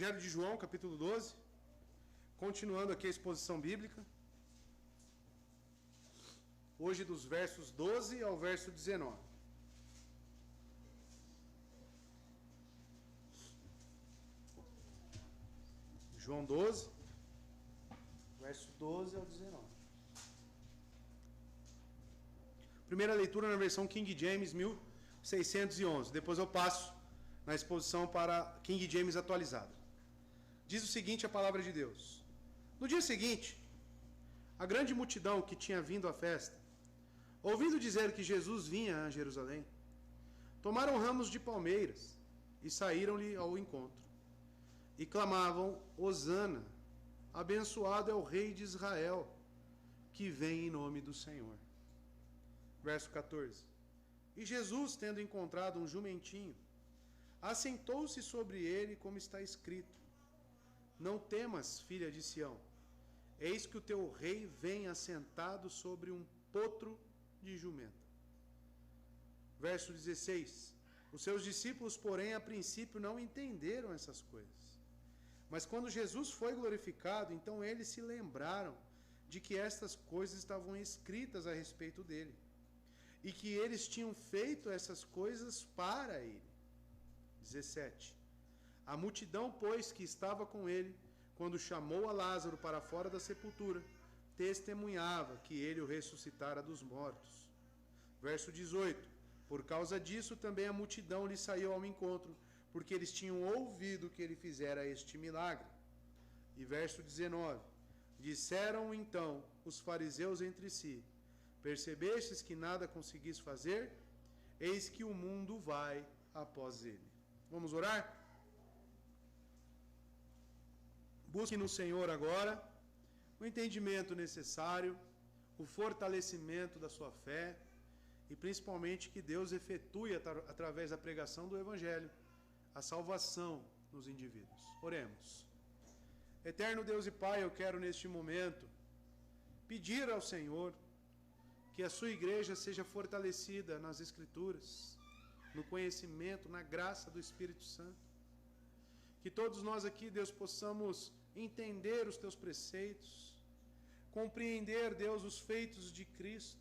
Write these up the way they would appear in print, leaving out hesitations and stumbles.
Evangelho de João, capítulo 12. Continuando aqui a exposição bíblica. Hoje dos versos 12 ao verso 19. João 12, verso 12 ao 19. Primeira leitura na versão King James 1611. Depois eu passo na exposição para King James atualizada. Diz o seguinte a palavra de Deus. No dia seguinte, a grande multidão que tinha vindo à festa, ouvindo dizer que Jesus vinha a Jerusalém, tomaram ramos de palmeiras e saíram-lhe ao encontro. E clamavam, Hosana, abençoado é o Rei de Israel, que vem em nome do Senhor. Verso 14. E Jesus, tendo encontrado um jumentinho, assentou-se sobre ele, como está escrito: Não temas, filha de Sião, eis que o teu rei vem assentado sobre um potro de jumenta. Verso 16. Os seus discípulos, porém, a princípio não entenderam essas coisas. Mas quando Jesus foi glorificado, então eles se lembraram de que estas coisas estavam escritas a respeito dele, e que eles tinham feito essas coisas para ele. 17. A multidão, pois, que estava com ele, quando chamou a Lázaro para fora da sepultura, testemunhava que ele o ressuscitara dos mortos. Verso 18. Por causa disso também a multidão lhe saiu ao encontro, porque eles tinham ouvido que ele fizera este milagre. E verso 19. Disseram então os fariseus entre si: Percebestes que nada conseguis fazer? Eis que o mundo vai após ele. Vamos orar? Busque no Senhor agora o entendimento necessário, o fortalecimento da sua fé e principalmente que Deus efetue através da pregação do Evangelho a salvação nos indivíduos. Oremos. Eterno Deus e Pai, eu quero neste momento pedir ao Senhor que a sua igreja seja fortalecida nas Escrituras, no conhecimento, na graça do Espírito Santo. Que todos nós aqui, Deus, possamos entender os teus preceitos, compreender, Deus, os feitos de Cristo,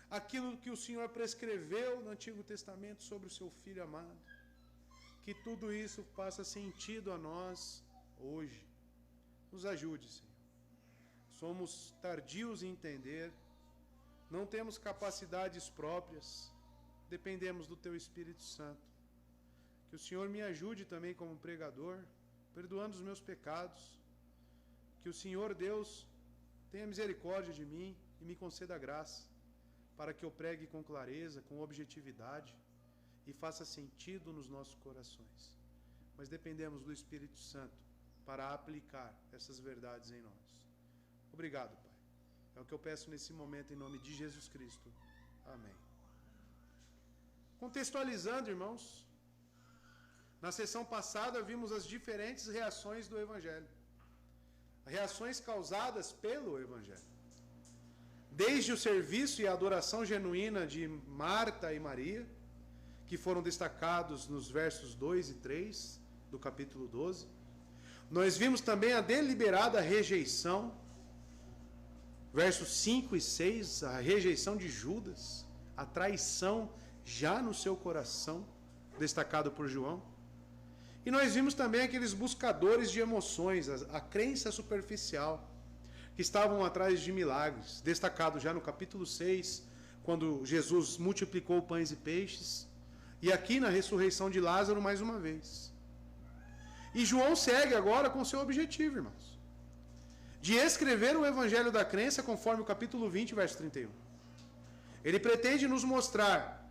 aquilo que o Senhor prescreveu no Antigo Testamento sobre o seu Filho amado. Que tudo isso faça sentido a nós hoje. Nos ajude, Senhor. Somos tardios em entender, não temos capacidades próprias, dependemos do Teu Espírito Santo. Que o Senhor me ajude também como pregador, perdoando os meus pecados. Que o Senhor, Deus, tenha misericórdia de mim e me conceda graça, para que eu pregue com clareza, com objetividade e faça sentido nos nossos corações. Mas dependemos do Espírito Santo para aplicar essas verdades em nós. Obrigado, Pai. É o que eu peço nesse momento em nome de Jesus Cristo. Amém. Contextualizando, irmãos, na sessão passada vimos as diferentes reações do Evangelho. Reações causadas pelo Evangelho. Desde o serviço e a adoração genuína de Marta e Maria, que foram destacados nos versos 2 e 3 do capítulo 12. Nós vimos também a deliberada rejeição, versos 5 e 6, a rejeição de Judas, a traição já no seu coração, destacado por João. E nós vimos também aqueles buscadores de emoções, a crença superficial, que estavam atrás de milagres, destacado já no capítulo 6, quando Jesus multiplicou pães e peixes, e aqui na ressurreição de Lázaro mais uma vez. E João segue agora com seu objetivo, irmãos, de escrever o evangelho da crença conforme o capítulo 20, verso 31. Ele pretende nos mostrar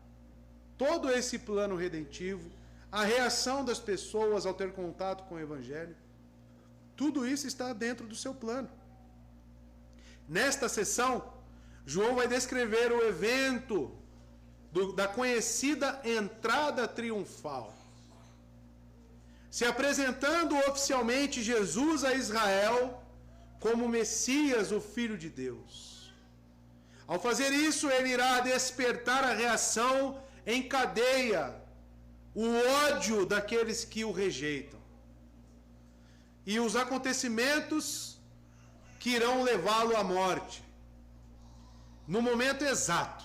todo esse plano redentivo, a reação das pessoas ao ter contato com o evangelho. Tudo isso está dentro do seu plano. Nesta sessão, João vai descrever o evento da conhecida entrada triunfal, se apresentando oficialmente Jesus a Israel como Messias, o Filho de Deus. Ao fazer isso, ele irá despertar a reação em cadeia, o ódio daqueles que o rejeitam. e os acontecimentos que irão levá-lo à morte, no momento exato,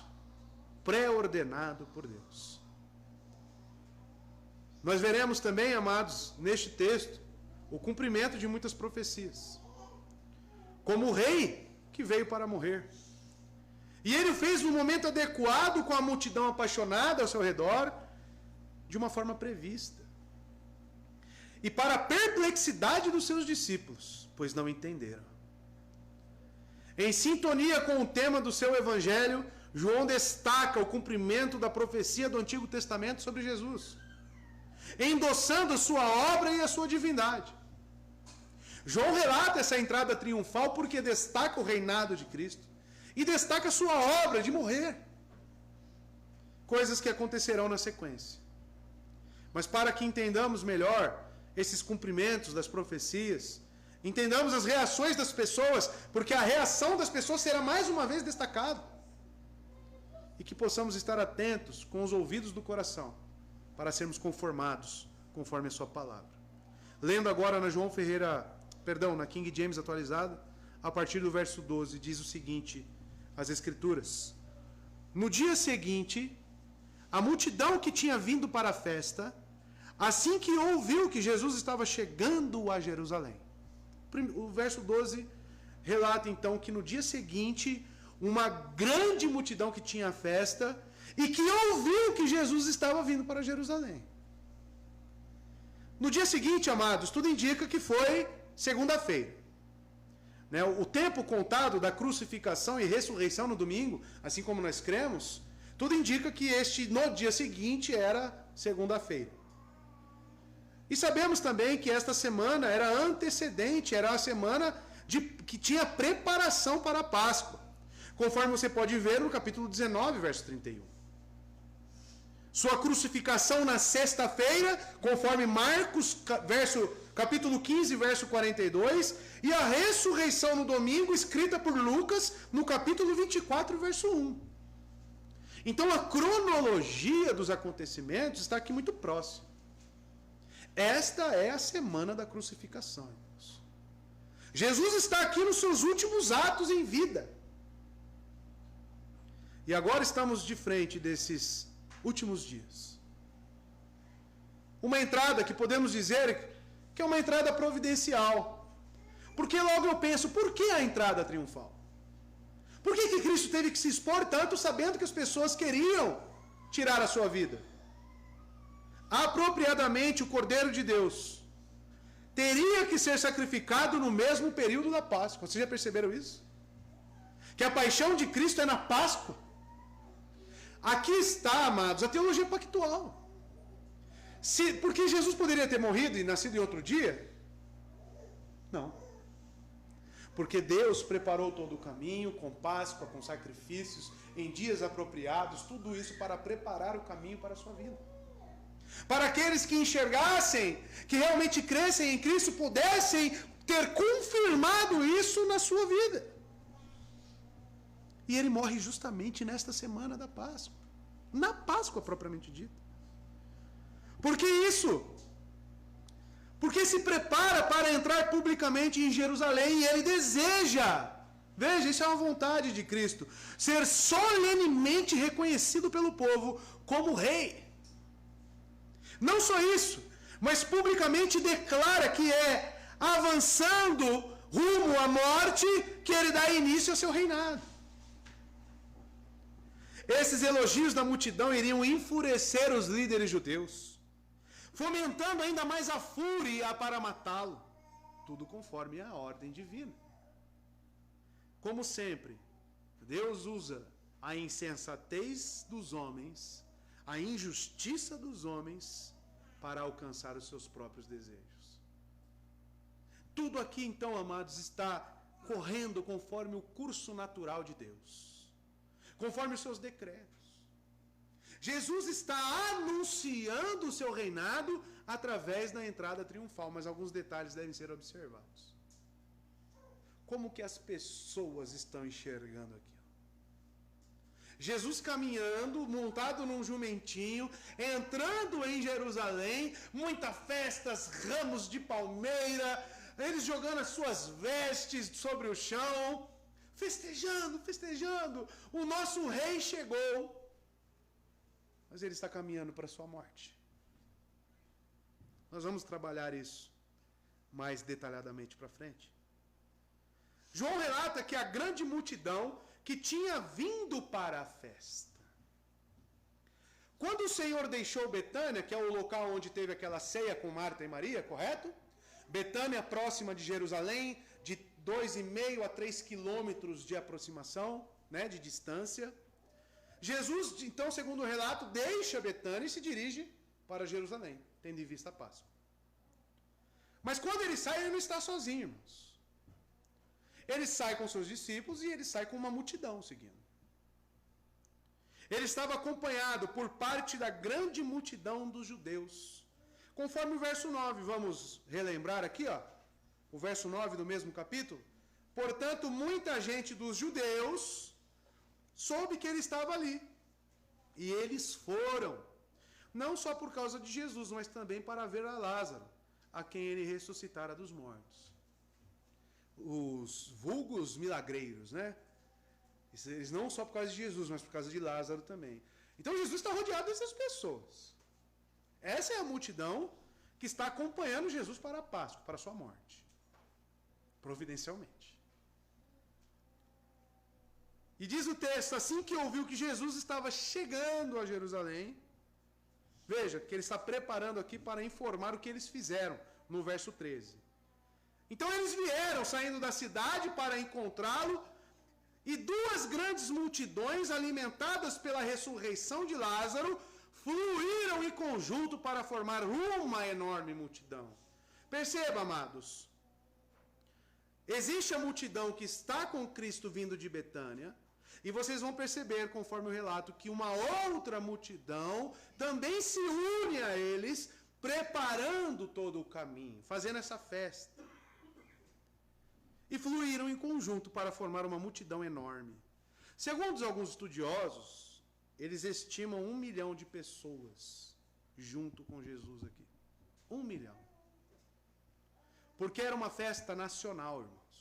pré-ordenado por Deus. Nós veremos também, amados, neste texto, o cumprimento de muitas profecias. Como o rei que veio para morrer. E ele fez no momento adequado, com a multidão apaixonada ao seu redor, de uma forma prevista. E para a perplexidade dos seus discípulos, pois não entenderam. Em sintonia com o tema do seu evangelho, João destaca o cumprimento da profecia do Antigo Testamento sobre Jesus, endossando a sua obra e a sua divindade. João relata essa entrada triunfal porque destaca o reinado de Cristo e destaca a sua obra de morrer. Coisas que acontecerão na sequência. Mas para que entendamos melhor esses cumprimentos das profecias, entendamos as reações das pessoas, porque a reação das pessoas será mais uma vez destacada. E que possamos estar atentos com os ouvidos do coração, para sermos conformados conforme a sua palavra. Lendo agora na King James atualizada, a partir do verso 12, diz o seguinte, as Escrituras: no dia seguinte, a multidão que tinha vindo para a festa, assim que ouviu que Jesus estava chegando a Jerusalém. O verso 12 relata então que no dia seguinte, uma grande multidão que tinha a festa e que ouviu que Jesus estava vindo para Jerusalém. No dia seguinte, amados, tudo indica que foi segunda-feira. O tempo contado da crucificação e ressurreição no domingo, assim como nós cremos, tudo indica que no dia seguinte era segunda-feira. E sabemos também que esta semana era antecedente, era a semana que tinha preparação para a Páscoa, conforme você pode ver no capítulo 19, verso 31. Sua crucificação na sexta-feira, conforme Marcos, capítulo 15, verso 42, e a ressurreição no domingo, escrita por Lucas, no capítulo 24, verso 1. Então a cronologia dos acontecimentos está aqui muito próxima. Esta é a semana da crucificação, irmãos. Jesus está aqui nos seus últimos atos em vida. E agora estamos de frente desses últimos dias. Uma entrada que podemos dizer que é uma entrada providencial. Porque logo eu penso, por que a entrada triunfal? Por que Cristo teve que se expor tanto sabendo que as pessoas queriam tirar a sua vida? Apropriadamente, o Cordeiro de Deus teria que ser sacrificado no mesmo período da Páscoa. Vocês já perceberam isso? Que a paixão de Cristo é na Páscoa. Aqui está, amados, a teologia pactual. Porque Jesus poderia ter morrido e nascido em outro dia? Não. Porque Deus preparou todo o caminho, com Páscoa, com sacrifícios, em dias apropriados, tudo isso para preparar o caminho para a sua vida. Para aqueles que enxergassem, que realmente crescem em Cristo, pudessem ter confirmado isso na sua vida. E ele morre justamente nesta semana da Páscoa. Na Páscoa propriamente dita. Por que isso? Porque se prepara para entrar publicamente em Jerusalém e ele deseja, veja, isso é uma vontade de Cristo, ser solenemente reconhecido pelo povo como rei. Não só isso, mas publicamente declara que é avançando rumo à morte que ele dá início ao seu reinado. Esses elogios da multidão iriam enfurecer os líderes judeus, fomentando ainda mais a fúria para matá-lo, tudo conforme a ordem divina. Como sempre, Deus usa a insensatez dos homens, a injustiça dos homens, para alcançar os seus próprios desejos. Tudo aqui, então, amados, está correndo conforme o curso natural de Deus, conforme os seus decretos. Jesus está anunciando o seu reinado através da entrada triunfal, mas alguns detalhes devem ser observados. Como que as pessoas estão enxergando aquilo? Jesus caminhando, montado num jumentinho, entrando em Jerusalém, muitas festas, ramos de palmeira, eles jogando as suas vestes sobre o chão, festejando, festejando. O nosso rei chegou. Mas ele está caminhando para a sua morte. Nós vamos trabalhar isso mais detalhadamente para frente. João relata que a grande multidão que tinha vindo para a festa. Quando o Senhor deixou Betânia, que é o local onde teve aquela ceia com Marta e Maria, correto? Betânia, próxima de Jerusalém, de 2,5 a 3 quilômetros de aproximação, né, de distância. Jesus, então, segundo o relato, deixa Betânia e se dirige para Jerusalém, tendo em vista a Páscoa. Mas quando ele sai, ele não está sozinho, irmãos. Ele sai com seus discípulos e ele sai com uma multidão seguindo. Ele estava acompanhado por parte da grande multidão dos judeus. Conforme o verso 9, vamos relembrar aqui, ó, o verso 9 do mesmo capítulo. Portanto, muita gente dos judeus soube que ele estava ali. E eles foram, não só por causa de Jesus, mas também para ver a Lázaro, a quem ele ressuscitara dos mortos. Os vulgos milagreiros, né? Eles não só por causa de Jesus, mas por causa de Lázaro também. Então Jesus está rodeado dessas pessoas. Essa é a multidão que está acompanhando Jesus para a Páscoa, para a sua morte. Providencialmente. E diz o texto, assim que ouviu que Jesus estava chegando a Jerusalém, veja que ele está preparando aqui para informar o que eles fizeram, no verso 13. Então eles vieram saindo da cidade para encontrá-lo, e duas grandes multidões, alimentadas pela ressurreição de Lázaro, fluíram em conjunto para formar uma enorme multidão. Perceba, amados, existe a multidão que está com Cristo vindo de Betânia, e vocês vão perceber, conforme o relato, que uma outra multidão também se une a eles, preparando todo o caminho, fazendo essa festa. E fluíram em conjunto para formar uma multidão enorme. Segundo alguns estudiosos, eles estimam 1 milhão de pessoas junto com Jesus aqui. 1 milhão. Porque era uma festa nacional, irmãos.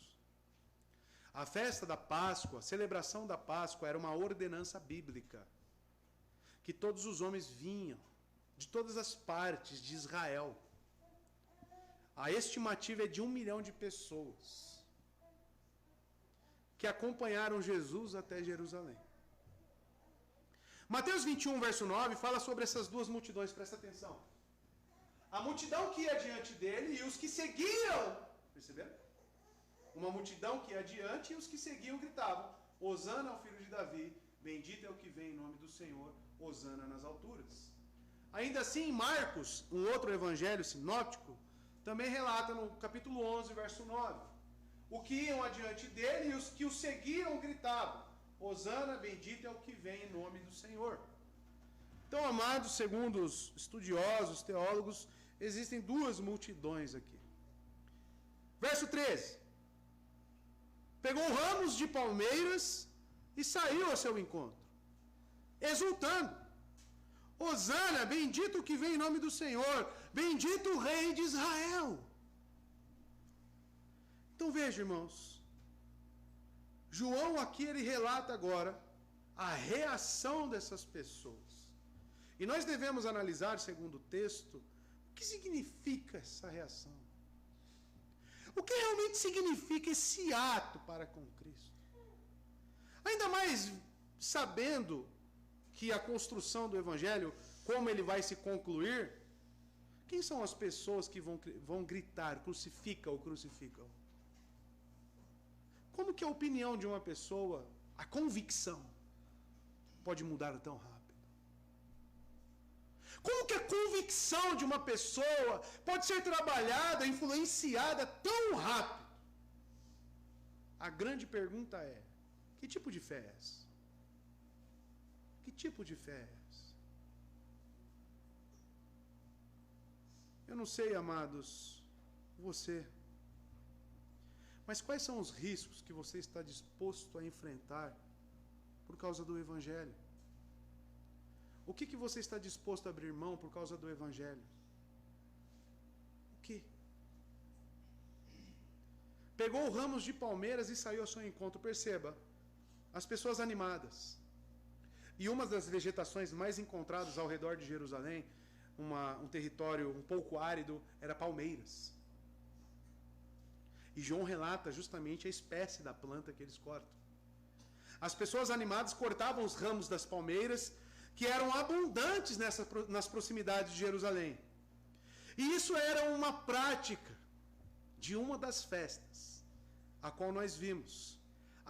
A festa da Páscoa, a celebração da Páscoa era uma ordenança bíblica. Que todos os homens vinham de todas as partes de Israel. A estimativa é de 1 milhão de pessoas que acompanharam Jesus até Jerusalém. Mateus 21, verso 9, fala sobre essas duas multidões, presta atenção. A multidão que ia diante dele e os que seguiam, perceberam? Uma multidão que ia adiante e os que seguiam gritavam, Hosana ao filho de Davi, bendito é o que vem em nome do Senhor, Hosana nas alturas. Ainda assim, em Marcos, um outro evangelho sinóptico, também relata no capítulo 11, verso 9, o que iam adiante dele e os que o seguiram gritavam, Hosana, bendito é o que vem em nome do Senhor. Então, amados, segundo os estudiosos, teólogos, existem duas multidões aqui. Verso 13. Pegou ramos de palmeiras e saiu ao seu encontro, exultando. Hosana, bendito o que vem em nome do Senhor, bendito o Rei de Israel. Então veja, irmãos, João aqui ele relata agora a reação dessas pessoas. E nós devemos analisar, segundo o texto, o que significa essa reação. O que realmente significa esse ato para com Cristo? Ainda mais sabendo que a construção do Evangelho, como ele vai se concluir, quem são as pessoas que vão gritar, crucifica-o, crucifica-o? Como que a opinião de uma pessoa, a convicção, pode mudar tão rápido? Como que a convicção de uma pessoa pode ser trabalhada, influenciada tão rápido? A grande pergunta é, que tipo de fé é essa? Que tipo de fé é essa? Eu não sei, amados, você, mas quais são os riscos que você está disposto a enfrentar por causa do Evangelho? O que você está disposto a abrir mão por causa do Evangelho? O que? pegou ramos de palmeiras e saiu ao seu encontro. Perceba, as pessoas animadas. E uma das vegetações mais encontradas ao redor de Jerusalém, um território um pouco árido, era palmeiras. E João relata justamente a espécie da planta que eles cortam. As pessoas animadas cortavam os ramos das palmeiras, que eram abundantes nas proximidades de Jerusalém. E isso era uma prática de uma das festas, a qual nós vimos,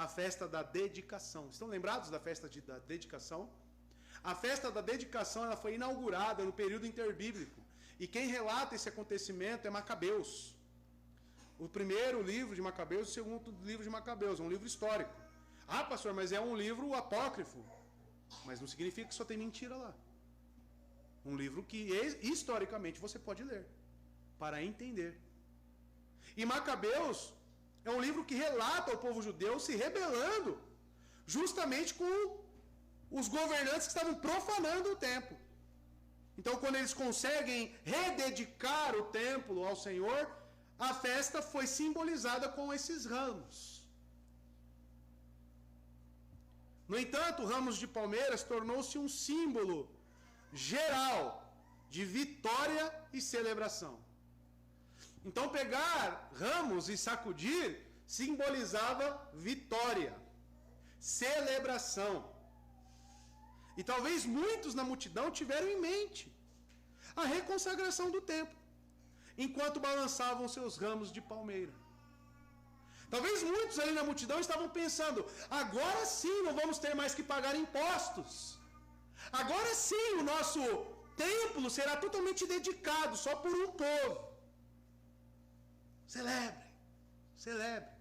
a festa da dedicação. Estão lembrados da festa da dedicação? A festa da dedicação ela foi inaugurada no período interbíblico. E quem relata esse acontecimento é Macabeus. O primeiro livro de Macabeus e o segundo livro de Macabeus, é um livro histórico. Ah, pastor, mas é um livro apócrifo. Mas não significa que só tem mentira lá. Um livro que historicamente você pode ler, para entender. E Macabeus é um livro que relata o povo judeu se rebelando justamente com os governantes que estavam profanando o templo. Então, quando eles conseguem rededicar o templo ao Senhor, a festa foi simbolizada com esses ramos. No entanto, ramos de palmeiras tornou-se um símbolo geral de vitória e celebração. Então, pegar ramos e sacudir simbolizava vitória, celebração. E talvez muitos na multidão tiveram em mente a reconsagração do templo, enquanto balançavam seus ramos de palmeira. Talvez muitos ali na multidão estavam pensando, agora sim não vamos ter mais que pagar impostos. Agora sim o nosso templo será totalmente dedicado só por um povo. Celebre, celebre.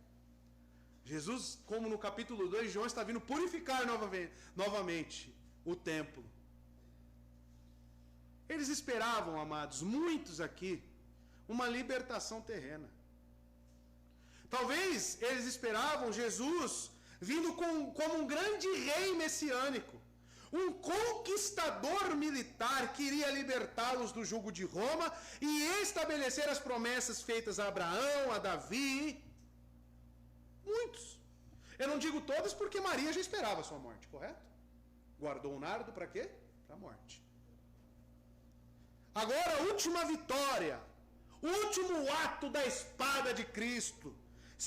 Jesus, como no capítulo 2 de João, está vindo purificar novamente o templo. Eles esperavam, amados, muitos aqui, uma libertação terrena. Talvez eles esperavam Jesus vindo como um grande rei messiânico, um conquistador militar que iria libertá-los do jugo de Roma e estabelecer as promessas feitas a Abraão, a Davi. Muitos. Eu não digo todos porque Maria já esperava a sua morte, correto? Guardou o nardo para quê? Para a morte. Agora a última vitória, o último ato da espada de Cristo,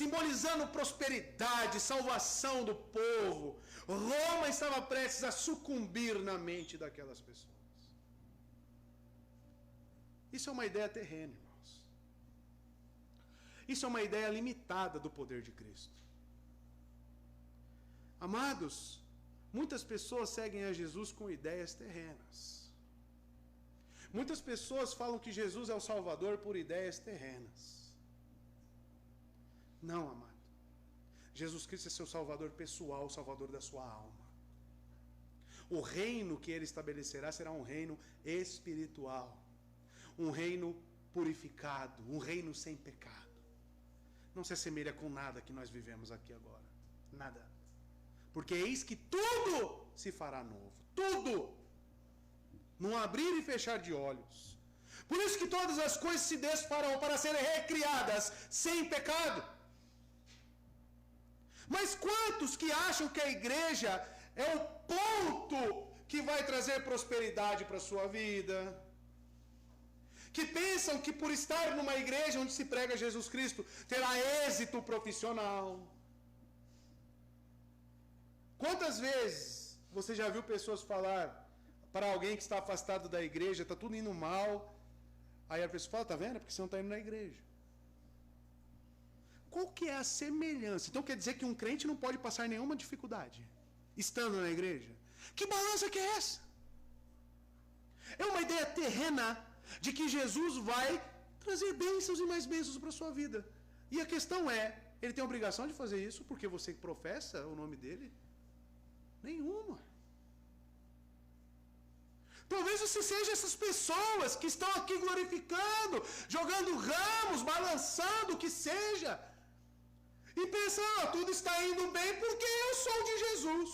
simbolizando prosperidade, salvação do povo. Roma estava prestes a sucumbir na mente daquelas pessoas. Isso é uma ideia terrena, irmãos. Isso é uma ideia limitada do poder de Cristo. Amados, muitas pessoas seguem a Jesus com ideias terrenas. Muitas pessoas falam que Jesus é o Salvador por ideias terrenas. Não, amado. Jesus Cristo é seu Salvador pessoal, o Salvador da sua alma. O reino que ele estabelecerá será um reino espiritual. Um reino purificado, um reino sem pecado. Não se assemelha com nada que nós vivemos aqui agora. Nada. Porque eis que tudo se fará novo. Tudo. Num abrir e fechar de olhos. Por isso que todas as coisas se desfarão para serem recriadas sem pecado. Mas quantos que acham que a igreja é o ponto que vai trazer prosperidade para a sua vida? Que pensam que por estar numa igreja onde se prega Jesus Cristo, terá êxito profissional. Quantas vezes você já viu pessoas falar para alguém que está afastado da igreja, está tudo indo mal, aí a pessoa fala, está vendo? É porque você não está indo na igreja. Qual que é a semelhança? Então quer dizer que um crente não pode passar nenhuma dificuldade estando na igreja? Que balança que é essa? É uma ideia terrena de que Jesus vai trazer bênçãos e mais bênçãos para a sua vida. E a questão é, ele tem a obrigação de fazer isso porque você professa o nome dele? Nenhuma. Talvez você seja essas pessoas que estão aqui glorificando, jogando ramos, balançando, o que seja. E pensando, tudo está indo bem porque eu sou de Jesus.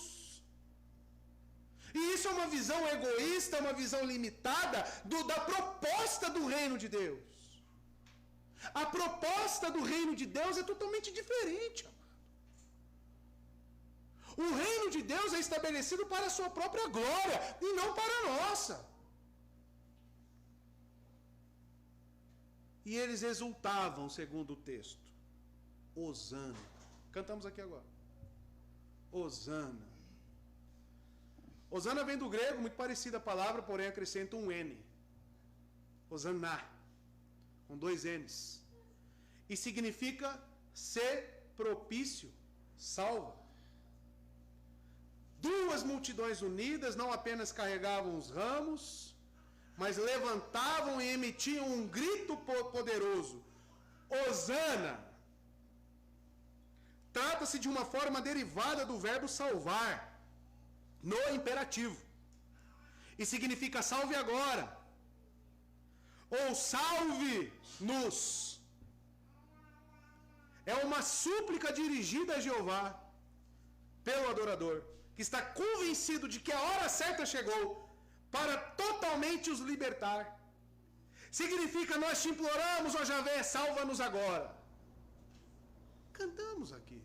E isso é uma visão egoísta, uma visão limitada da proposta do reino de Deus. A proposta do reino de Deus é totalmente diferente, amado. O reino de Deus é estabelecido para a sua própria glória e não para a nossa. E eles exultavam, segundo o texto. Hosana. Cantamos aqui agora. Hosana. Hosana vem do grego, muito parecida a palavra, porém acrescenta um N. Hosanna. Com 2 N's. E significa ser propício, salva. 2 multidões unidas não apenas carregavam os ramos, mas levantavam e emitiam um grito poderoso. Hosana. Trata-se de uma forma derivada do verbo salvar, no imperativo. E significa salve agora. Ou salve-nos. É uma súplica dirigida a Jeová pelo adorador, que está convencido de que a hora certa chegou para totalmente os libertar. Significa: nós te imploramos, ó Javé, salva-nos agora. Cantamos aqui.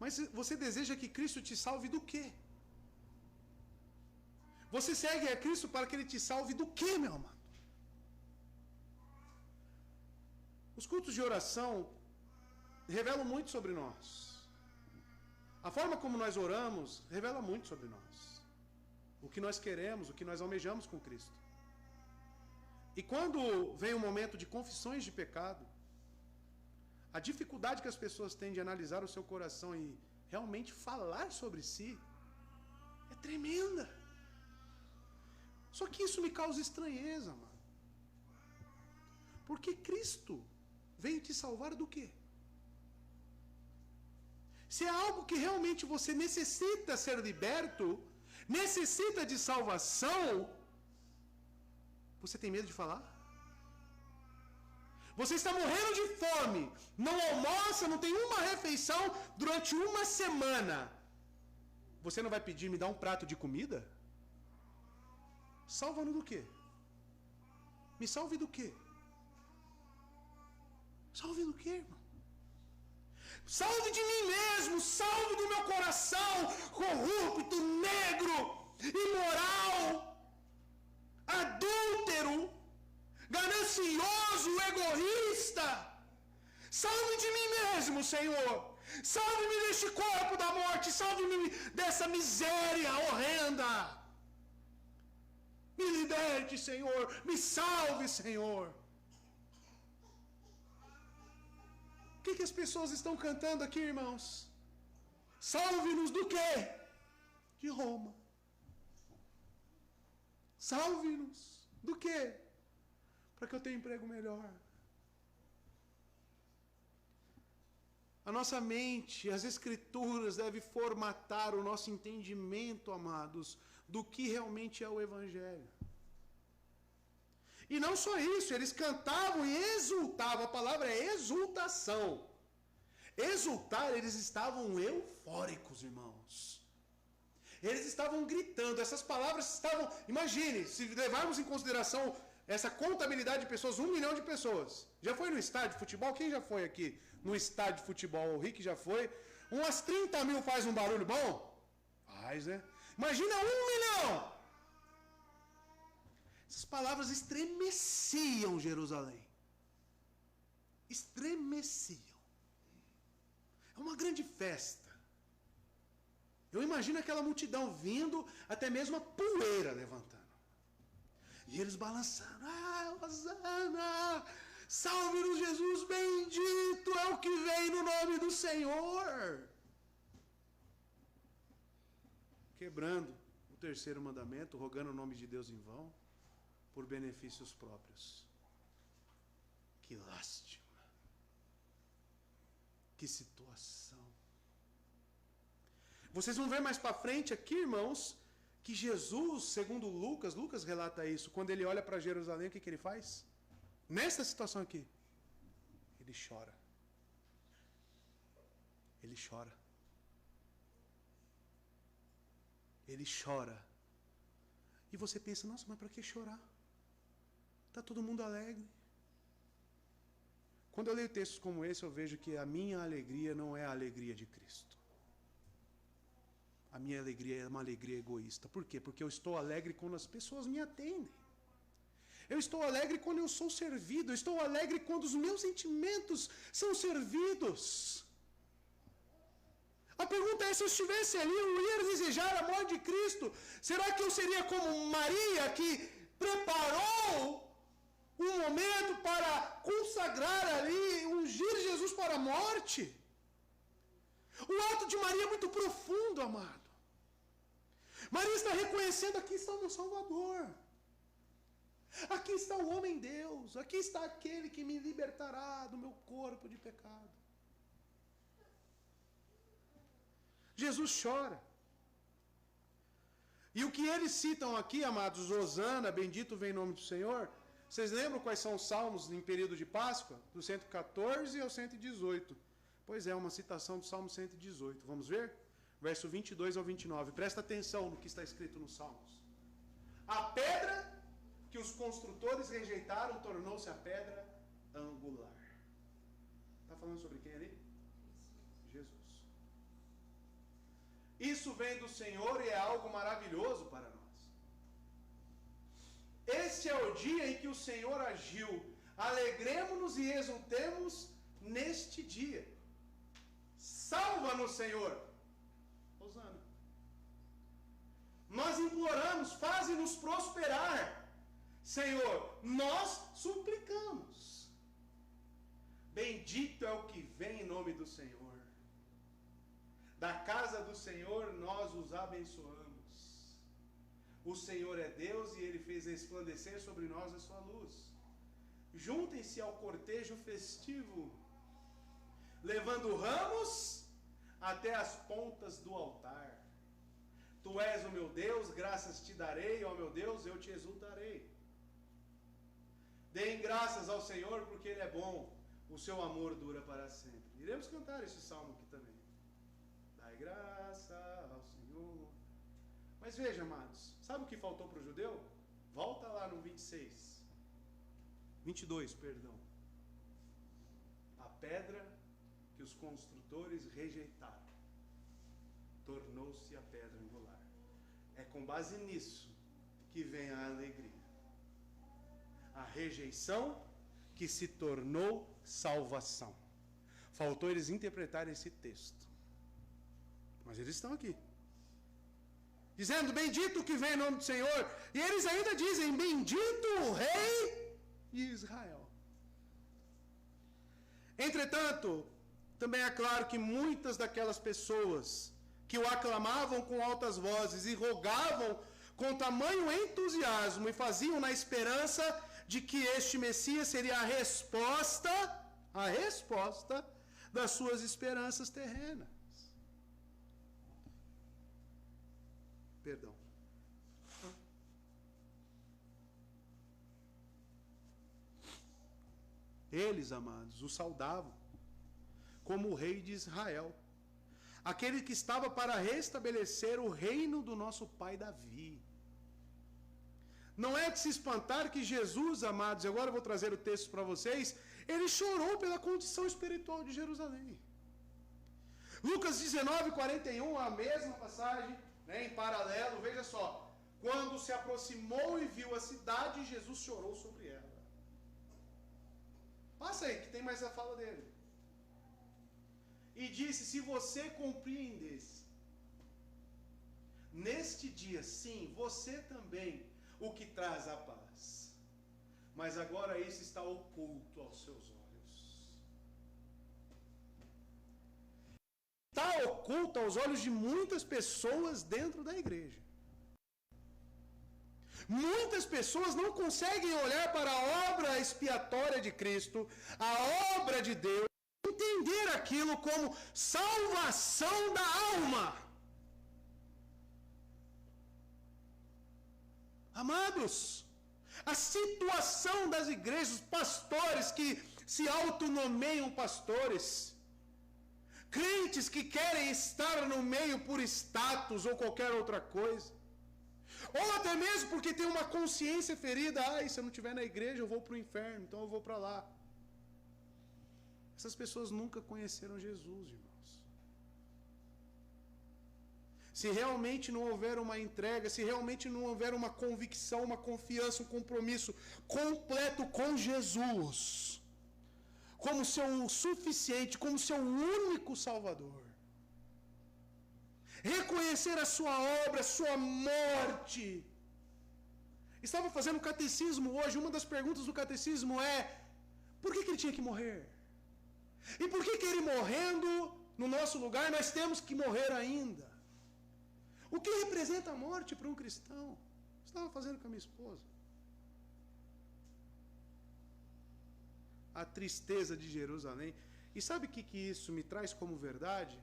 Mas você deseja que Cristo te salve do quê? Você segue a Cristo para que Ele te salve do quê, meu amado? Os cultos de oração revelam muito sobre nós. A forma como nós oramos revela muito sobre nós. O que nós queremos, o que nós almejamos com Cristo. E quando vem o momento de confissões de pecado, a dificuldade que as pessoas têm de analisar o seu coração e realmente falar sobre si é tremenda. Só que isso me causa estranheza, mano. Porque Cristo veio te salvar do quê? Se é algo que realmente você necessita ser liberto, necessita de salvação, você tem medo de falar? Você está morrendo de fome, não almoça, não tem uma refeição durante uma semana. Você não vai pedir, me dá um prato de comida? Salva-no do quê? Me salve do quê? Salve do quê, irmão? Salve de mim mesmo, salve do meu coração corrupto, negro, imoral, adúltero, ganancioso, egoísta. Salve de mim mesmo, Senhor. Salve-me deste corpo da morte, salve-me dessa miséria horrenda. Me liberte, Senhor, me salve, Senhor. O que as pessoas estão cantando aqui, irmãos? Salve-nos do quê? De Roma. Salve-nos do quê? Para que eu tenha um emprego melhor. A nossa mente, as escrituras devem formatar o nosso entendimento, amados, do que realmente é o Evangelho. E não só isso, eles cantavam e exultavam. A palavra é exultação. Exultar, eles estavam eufóricos, irmãos. Eles estavam gritando, essas palavras estavam... Imagine, se levarmos em consideração essa contabilidade de pessoas, 1 milhão de pessoas. Já foi no estádio de futebol? Quem já foi aqui no estádio de futebol? O Rick já foi. Umas 30 mil faz um barulho bom? Faz, né? Imagina 1 milhão! Essas palavras estremeciam Jerusalém. Estremeciam. É uma grande festa. Eu imagino aquela multidão vindo, até mesmo a poeira levantando. E eles balançando. Ah, Hosana! Salve-nos, Jesus bendito é o que vem no nome do Senhor. Quebrando o 3º mandamento, rogando o nome de Deus em vão, por benefícios próprios. Que lástima. Que situação. Vocês vão ver mais para frente aqui, irmãos, que Jesus, segundo Lucas relata isso, quando ele olha para Jerusalém, o que ele faz? Nessa situação aqui, ele chora. Ele chora. Ele chora. E você pensa, nossa, mas para que chorar? Está todo mundo alegre. Quando eu leio textos como esse, eu vejo que a minha alegria não é a alegria de Cristo. A minha alegria é uma alegria egoísta. Por quê? Porque eu estou alegre quando as pessoas me atendem. Eu estou alegre quando eu sou servido. Eu estou alegre quando os meus sentimentos são servidos. A pergunta é, se eu estivesse ali, eu ia desejar a morte de Cristo. Será que eu seria como Maria, que preparou um momento para consagrar ali, ungir Jesus para a morte? O ato de Maria é muito profundo, amado. Maria está reconhecendo, aqui está o meu Salvador. Aqui está o homem Deus. Aqui está aquele que me libertará do meu corpo de pecado. Jesus chora. E o que eles citam aqui, amados, Hosana, bendito vem em nome do Senhor, vocês lembram quais são os salmos em período de Páscoa? Do 114 ao 118. Pois é, uma citação do Salmo 118. Vamos ver? Verso 22 ao 29. Presta atenção no que está escrito nos Salmos. A pedra que os construtores rejeitaram tornou-se a pedra angular. Está falando sobre quem ali? Jesus. Isso vem do Senhor e é algo maravilhoso para nós. Esse é o dia em que o Senhor agiu. Alegremo-nos e exultemos neste dia. Salva-nos, Senhor. Hosana. Nós imploramos, faze-nos prosperar. Senhor, nós suplicamos. Bendito é o que vem em nome do Senhor. Da casa do Senhor nós os abençoamos. O Senhor é Deus e Ele fez resplandecer sobre nós a sua luz. Juntem-se ao cortejo festivo, levando ramos até as pontas do altar. Tu és o meu Deus, graças te darei, ó meu Deus, eu te exultarei. Deem graças ao Senhor, porque Ele é bom, o seu amor dura para sempre. Iremos cantar esse salmo aqui também. Dai graça ao Senhor. Mas veja, amados, sabe o que faltou para o judeu? Volta lá no 22, perdão. A pedra que os construtores rejeitaram tornou-se a pedra angular. É com base nisso que vem a alegria. A rejeição que se tornou salvação. Faltou eles interpretarem esse texto. Mas eles estão aqui. Dizendo, bendito que vem em nome do Senhor. E eles ainda dizem, bendito o Rei de Israel. Entretanto, também é claro que muitas daquelas pessoas que o aclamavam com altas vozes e rogavam com tamanho entusiasmo e faziam na esperança de que este Messias seria a resposta das suas esperanças terrenas. Perdão. Eles, amados, o saudavam como o rei de Israel, aquele que estava para restabelecer o reino do nosso pai Davi. Não é de se espantar que Jesus, amados, agora eu vou trazer o texto para vocês, ele chorou pela condição espiritual de Jerusalém. Lucas 19:41, a mesma passagem, né, em paralelo, veja só. Quando se aproximou e viu a cidade, Jesus chorou sobre ela. Passa aí, que tem mais a fala dele. E disse, se você compreendesse, neste dia, sim, você também, o que traz a paz. Mas agora isso está oculto aos seus olhos. Está oculto aos olhos de muitas pessoas dentro da igreja. Muitas pessoas não conseguem olhar para a obra expiatória de Cristo, a obra de Deus, entender aquilo como salvação da alma. Amados, a situação das igrejas, pastores que se autonomeiam pastores, crentes que querem estar no meio por status ou qualquer outra coisa, ou até mesmo porque tem uma consciência ferida, se eu não estiver na igreja eu vou para o inferno, então eu vou para lá. Essas pessoas nunca conheceram Jesus, irmãos. Se realmente não houver uma entrega, se realmente não houver uma convicção, uma confiança, um compromisso completo com Jesus, como seu suficiente, como seu único Salvador, reconhecer a sua obra, a sua morte. Estava fazendo catecismo hoje, uma das perguntas do catecismo é: por que ele tinha que morrer? E por que ele morrendo no nosso lugar nós temos que morrer ainda? O que representa a morte para um cristão? Estava fazendo com a minha esposa. A tristeza de Jerusalém. E sabe o que isso me traz como verdade?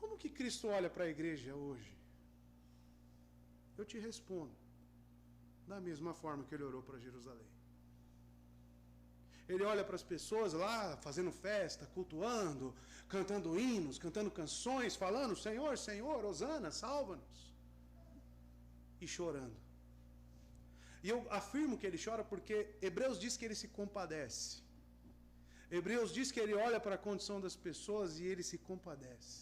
Como que Cristo olha para a igreja hoje? Eu te respondo. Da mesma forma que ele orou para Jerusalém. Ele olha para as pessoas lá, fazendo festa, cultuando, cantando hinos, cantando canções, falando: Senhor, Senhor, Hosana, salva-nos. E chorando. E eu afirmo que ele chora porque Hebreus diz que ele se compadece. Hebreus diz que ele olha para a condição das pessoas e ele se compadece.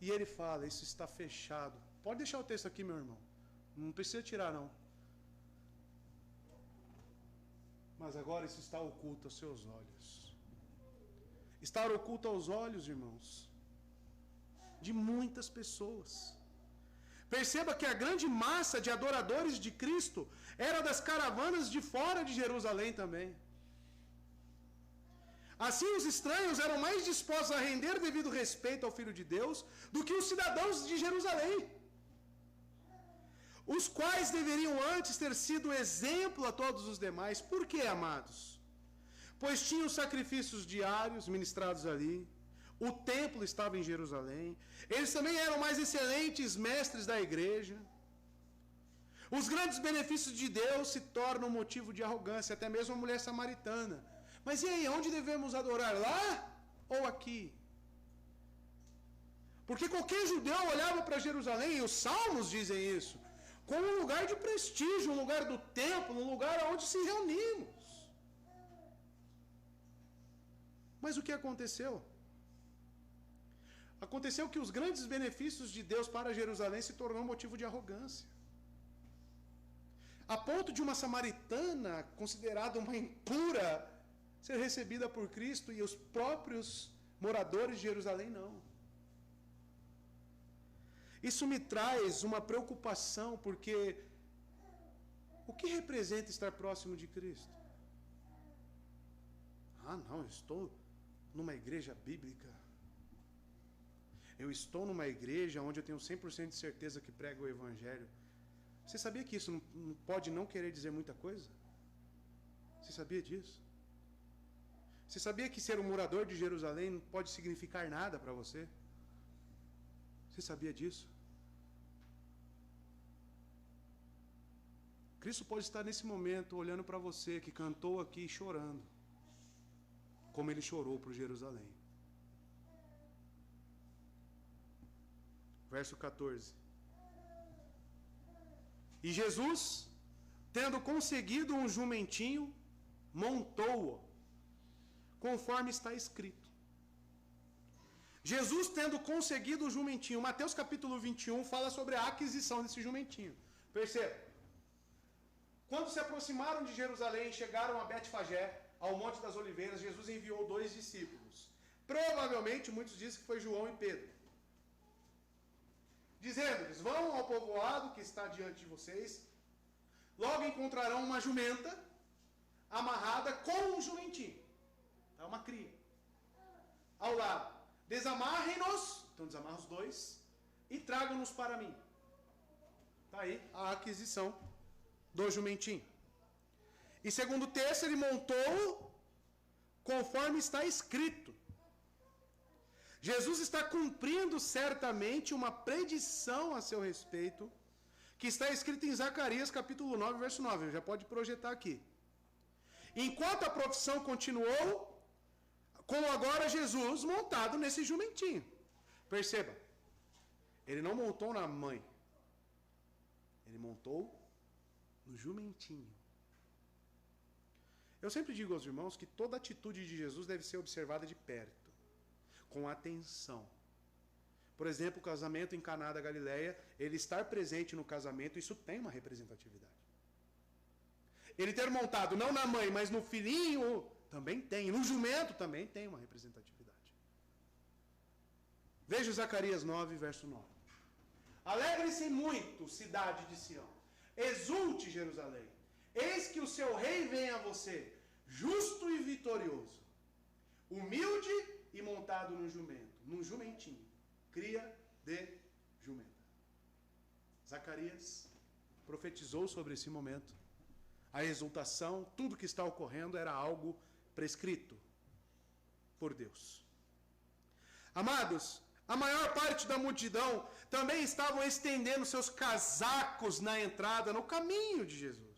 E ele fala: isso está fechado. Pode deixar o texto aqui, meu irmão. Não precisa tirar, não. Mas agora isso está oculto aos seus olhos. Estar oculto aos olhos, irmãos, de muitas pessoas. Perceba que a grande massa de adoradores de Cristo era das caravanas de fora de Jerusalém também. Assim, os estranhos eram mais dispostos a render devido respeito ao Filho de Deus do que os cidadãos de Jerusalém, os quais deveriam antes ter sido exemplo a todos os demais. Por quê, amados? Pois tinham sacrifícios diários ministrados ali, o templo estava em Jerusalém, eles também eram mais excelentes mestres da igreja. Os grandes benefícios de Deus se tornam motivo de arrogância, até mesmo a mulher samaritana. Mas e aí, onde devemos adorar? Lá ou aqui? Porque qualquer judeu olhava para Jerusalém, e os salmos dizem isso, como um lugar de prestígio, um lugar do templo, um lugar onde se reunimos. Mas o que aconteceu? Aconteceu que os grandes benefícios de Deus para Jerusalém se tornou motivo de arrogância. A ponto de uma samaritana, considerada uma impura, ser recebida por Cristo e os próprios moradores de Jerusalém não. Isso me traz uma preocupação, porque o que representa estar próximo de Cristo? Ah, não, eu estou numa igreja bíblica. Eu estou numa igreja onde eu tenho 100% de certeza que prega o Evangelho. Você sabia que isso não pode não querer dizer muita coisa? Você sabia disso? Você sabia que ser um morador de Jerusalém não pode significar nada para você? Você sabia disso? Cristo pode estar nesse momento olhando para você que cantou aqui chorando, como ele chorou por Jerusalém. Verso 14. E Jesus, tendo conseguido um jumentinho, montou-o, conforme está escrito. Jesus tendo conseguido o jumentinho. Mateus capítulo 21 fala sobre a aquisição desse jumentinho. Perceba. Quando se aproximaram de Jerusalém e chegaram a Betfagé, ao Monte das Oliveiras, Jesus enviou 2 discípulos. Provavelmente, muitos dizem que foi João e Pedro. Dizendo-lhes: vão ao povoado que está diante de vocês, logo encontrarão uma jumenta amarrada com um jumentinho. É uma cria. Ao lado. Desamarrem-nos, então desamarra os 2, e tragam-nos para mim. Está aí a aquisição do jumentinho. E segundo o texto, ele montou conforme está escrito. Jesus está cumprindo certamente uma predição a seu respeito, que está escrito em Zacarias capítulo 9, verso 9. Já pode projetar aqui. Enquanto a profissão continuou, como agora Jesus montado nesse jumentinho. Perceba, ele não montou na mãe, ele montou no jumentinho. Eu sempre digo aos irmãos que toda atitude de Jesus deve ser observada de perto, com atenção. Por exemplo, o casamento em Caná da Galileia, ele estar presente no casamento, isso tem uma representatividade. Ele ter montado não na mãe, mas no filhinho, também tem. No jumento também tem uma representatividade. Veja Zacarias 9, verso 9. Alegre-se muito, cidade de Sião. Exulte, Jerusalém. Eis que o seu rei vem a você, justo e vitorioso, humilde e montado num jumento, num jumentinho, cria de jumenta. Zacarias profetizou sobre esse momento. A exultação, tudo que está ocorrendo era algo prescrito por Deus. Amados, a maior parte da multidão também estavam estendendo seus casacos na entrada, no caminho de Jesus.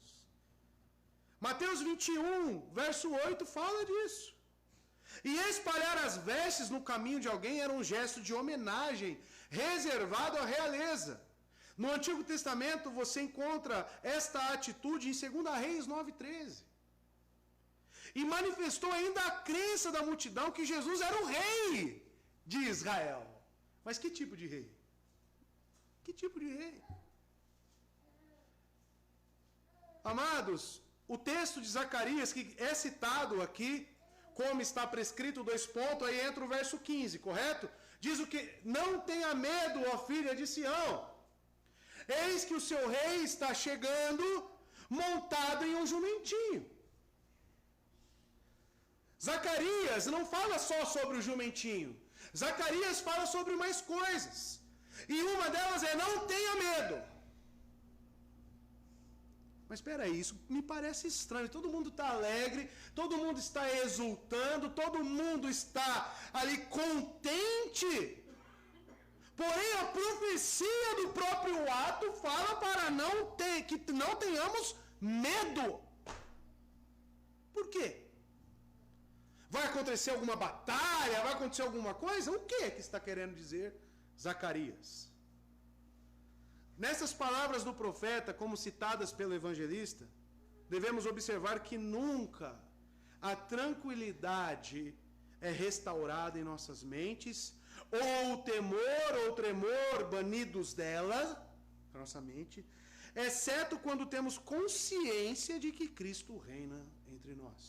Mateus 21, verso 8, fala disso. E espalhar as vestes no caminho de alguém era um gesto de homenagem, reservado à realeza. No Antigo Testamento você encontra esta atitude em 2 Reis 9,13. E manifestou ainda a crença da multidão que Jesus era o rei de Israel. Mas que tipo de rei? Que tipo de rei? Amados, o texto de Zacarias, que é citado aqui, como está prescrito, 2 pontos, aí entra o verso 15, correto? Diz o que? Não tenha medo, ó filha de Sião. Eis que o seu rei está chegando, montado em um jumentinho. Zacarias não fala só sobre o jumentinho. Zacarias fala sobre mais coisas. E uma delas é: não tenha medo. Mas espera aí, isso me parece estranho. Todo mundo está alegre, todo mundo está exultando, todo mundo está ali contente. Porém, a profecia do próprio ato fala para que não tenhamos medo. Por quê? Vai acontecer alguma batalha? Vai acontecer alguma coisa? O que está querendo dizer Zacarias? Nessas palavras do profeta, como citadas pelo evangelista, devemos observar que nunca a tranquilidade é restaurada em nossas mentes, ou o temor ou tremor banidos dela, da nossa mente, exceto quando temos consciência de que Cristo reina entre nós.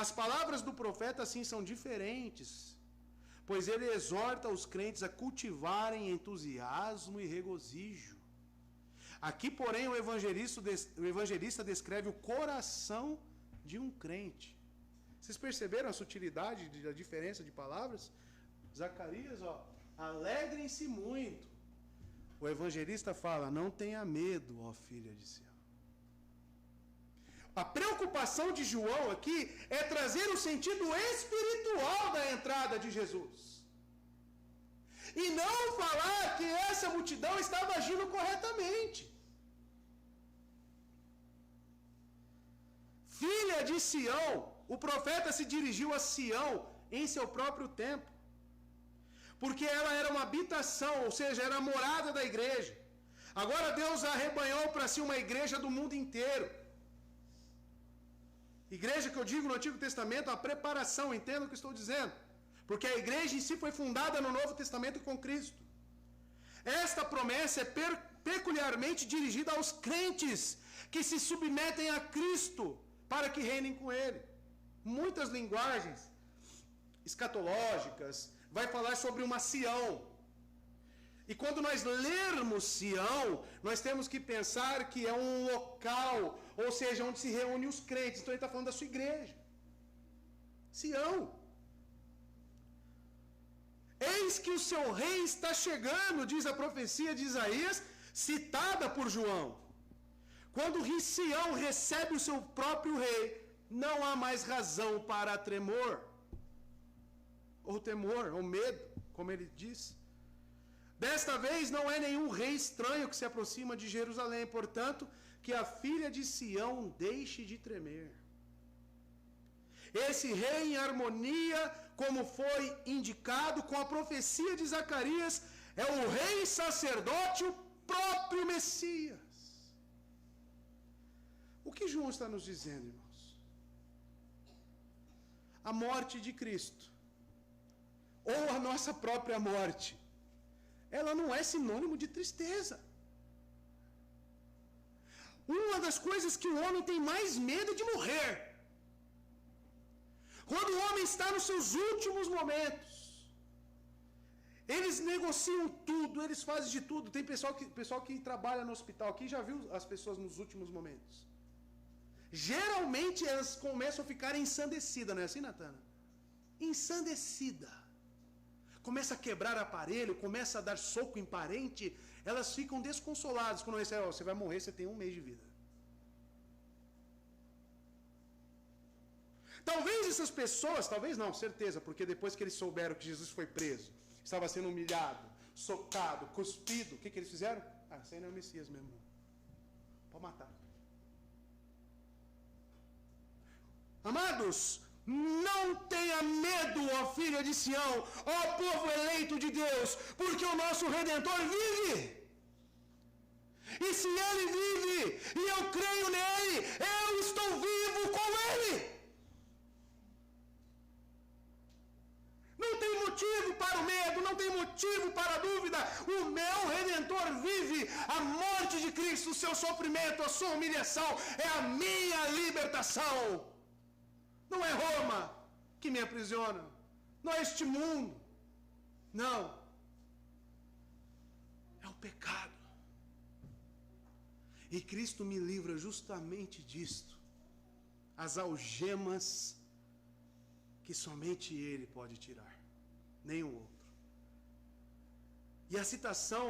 As palavras do profeta, assim, são diferentes, pois ele exorta os crentes a cultivarem entusiasmo e regozijo. Aqui, porém, o evangelista descreve o coração de um crente. Vocês perceberam a sutilidade da diferença de palavras? Zacarias, alegrem-se muito. O evangelista fala: não tenha medo, ó filha de Sião. A preocupação de João aqui é trazer o sentido espiritual da entrada de Jesus. E não falar que essa multidão estava agindo corretamente. Filha de Sião, o profeta se dirigiu a Sião em seu próprio tempo. Porque ela era uma habitação, ou seja, era a morada da igreja. Agora Deus arrebanhou para si uma igreja do mundo inteiro. Igreja que eu digo no Antigo Testamento, a preparação, entenda o que estou dizendo. Porque a igreja em si foi fundada no Novo Testamento com Cristo. Esta promessa é peculiarmente dirigida aos crentes que se submetem a Cristo para que reinem com Ele. Muitas linguagens escatológicas vai falar sobre uma Sião. E quando nós lermos Sião, nós temos que pensar que é um local, ou seja, onde se reúnem os crentes. Então ele está falando da sua igreja. Sião. Eis que o seu rei está chegando, diz a profecia de Isaías, citada por João. Quando Sião recebe o seu próprio rei, não há mais razão para tremor, ou temor, ou medo, como ele diz. Desta vez não é nenhum rei estranho que se aproxima de Jerusalém, portanto, que a filha de Sião deixe de tremer. Esse rei em harmonia, como foi indicado com a profecia de Zacarias, é o rei sacerdote, o próprio Messias. O que João está nos dizendo, irmãos? a morte de Cristo, ou a nossa própria morte, ela não é sinônimo de tristeza. Uma das coisas que o homem tem mais medo é de morrer. Quando o homem está nos seus últimos momentos, eles negociam tudo, eles fazem de tudo. Tem pessoal que trabalha no hospital aqui, já viu as pessoas nos últimos momentos. Geralmente elas começam a ficar ensandecidas, não é assim, Natana? Ensandecida. Começa a quebrar aparelho, começa a dar soco em parente, elas ficam desconsoladas quando recebem, você vai morrer, você tem 1 mês de vida. Talvez essas pessoas, talvez não, certeza, porque depois que eles souberam que Jesus foi preso, estava sendo humilhado, socado, cuspido, o que eles fizeram? Ah, esse aí não é o Messias mesmo. Pode matar. Amados, não tenha medo, ó filha de Sião, ó povo eleito de Deus, porque o nosso Redentor vive. E se Ele vive, e eu creio nele, eu estou vivo com Ele. Não tem motivo para o medo, não tem motivo para a dúvida. O meu Redentor vive. A morte de Cristo, o seu sofrimento, a sua humilhação é a minha libertação. Não é Roma que me aprisiona, não é este mundo, não, é o pecado. E Cristo me livra justamente disto, as algemas que somente Ele pode tirar, nenhum outro. E a citação